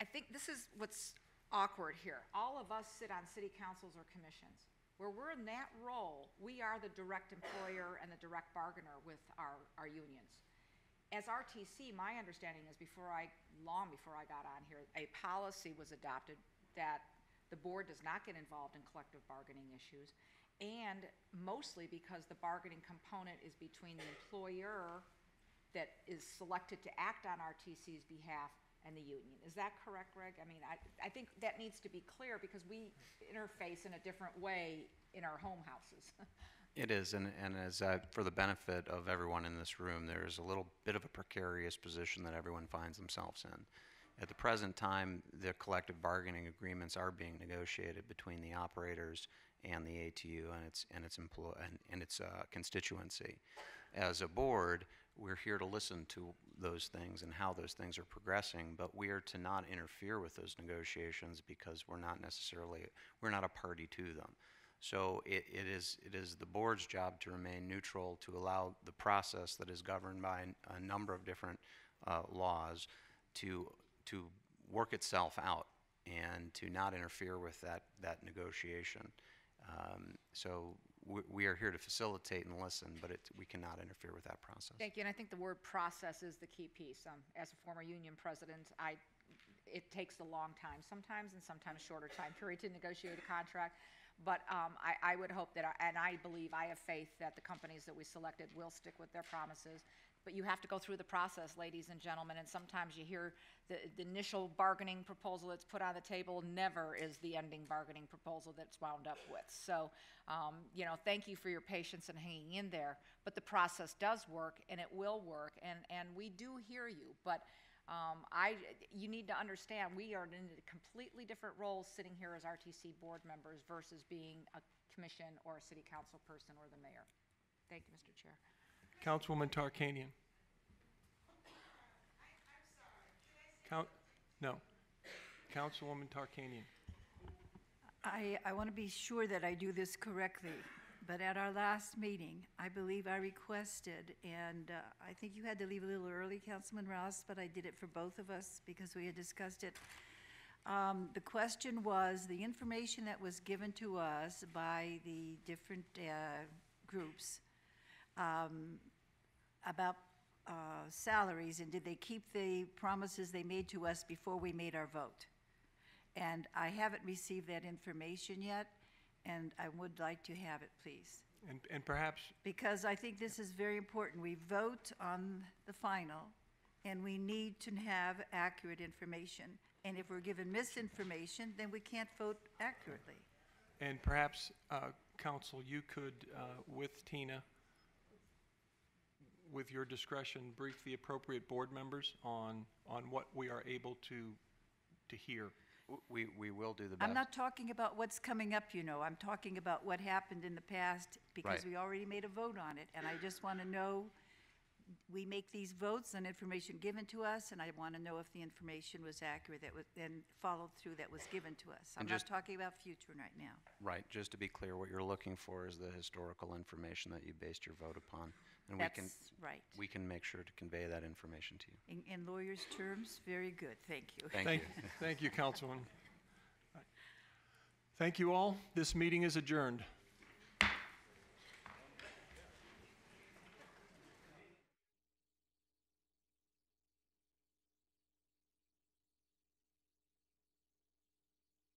I think this is what's awkward here. All of us sit on city councils or commissions. Where we're in that role, we are the direct employer and the direct bargainer with our unions. As RTC, my understanding is long before I got on here, a policy was adopted that the board does not get involved in collective bargaining issues, and mostly because the bargaining component is between the employer that is selected to act on RTC's behalf and the union. Is that correct, Greg? I mean, I think that needs to be clear because we interface in a different way in our home houses. It is, and as for the benefit of everyone in this room, there is a little bit of a precarious position that everyone finds themselves in. At the present time, the collective bargaining agreements are being negotiated between the operators and the ATU and its constituency. As a board, we're here to listen to those things and how those things are progressing, but we are to not interfere with those negotiations because we're not a party to them. So it is the board's job to remain neutral, to allow the process that is governed by a number of different laws to work itself out and to not interfere with that negotiation. So we are here to facilitate and listen, but we cannot interfere with that process. Thank you, and I think the word process is the key piece. As a former union president, it takes a long time sometimes, and sometimes shorter time period to negotiate a contract. But I would hope that, and I believe, I have faith that the companies that we selected will stick with their promises. But you have to go through the process, ladies and gentlemen, and sometimes you hear the initial bargaining proposal that's put on the table never is the ending bargaining proposal that's wound up with. So, thank you for your patience and hanging in there. But the process does work, and it will work, and we do hear you. But you need to understand we are in a completely different role sitting here as RTC board members versus being a commission or a city council person or the mayor. Thank you, Mr. Chair. Councilwoman Tarkanian. No. Councilwoman Tarkanian. I want to be sure that I do this correctly, but at our last meeting, I believe I requested, and I think you had to leave a little early, Councilman Ross, but I did it for both of us because we had discussed it. The question was the information that was given to us by the different groups about salaries, and did they keep the promises they made to us before we made our vote? And I haven't received that information yet, and I would like to have it, please. And perhaps... Because I think this is very important. We vote on the final, and we need to have accurate information. And if we're given misinformation, then we can't vote accurately. And perhaps, Council, you could, with Tina, with your discretion, brief the appropriate board members on what we are able to hear. We will do the best. I'm not talking about what's coming up, I'm talking about what happened in the past because Right. we already made a vote on it. And I just want to know we make these votes on information given to us, and I want to know if the information was accurate that was, and followed through that was given to us. I'm And not just- talking about future right now. Right, just to be clear, what you're looking for is the historical information that you based your vote upon. And That's right. we can make sure to convey that information to you. In lawyers' terms, very good, thank you. Thank you. Thank you, Councilwoman. Thank you all. This meeting is adjourned.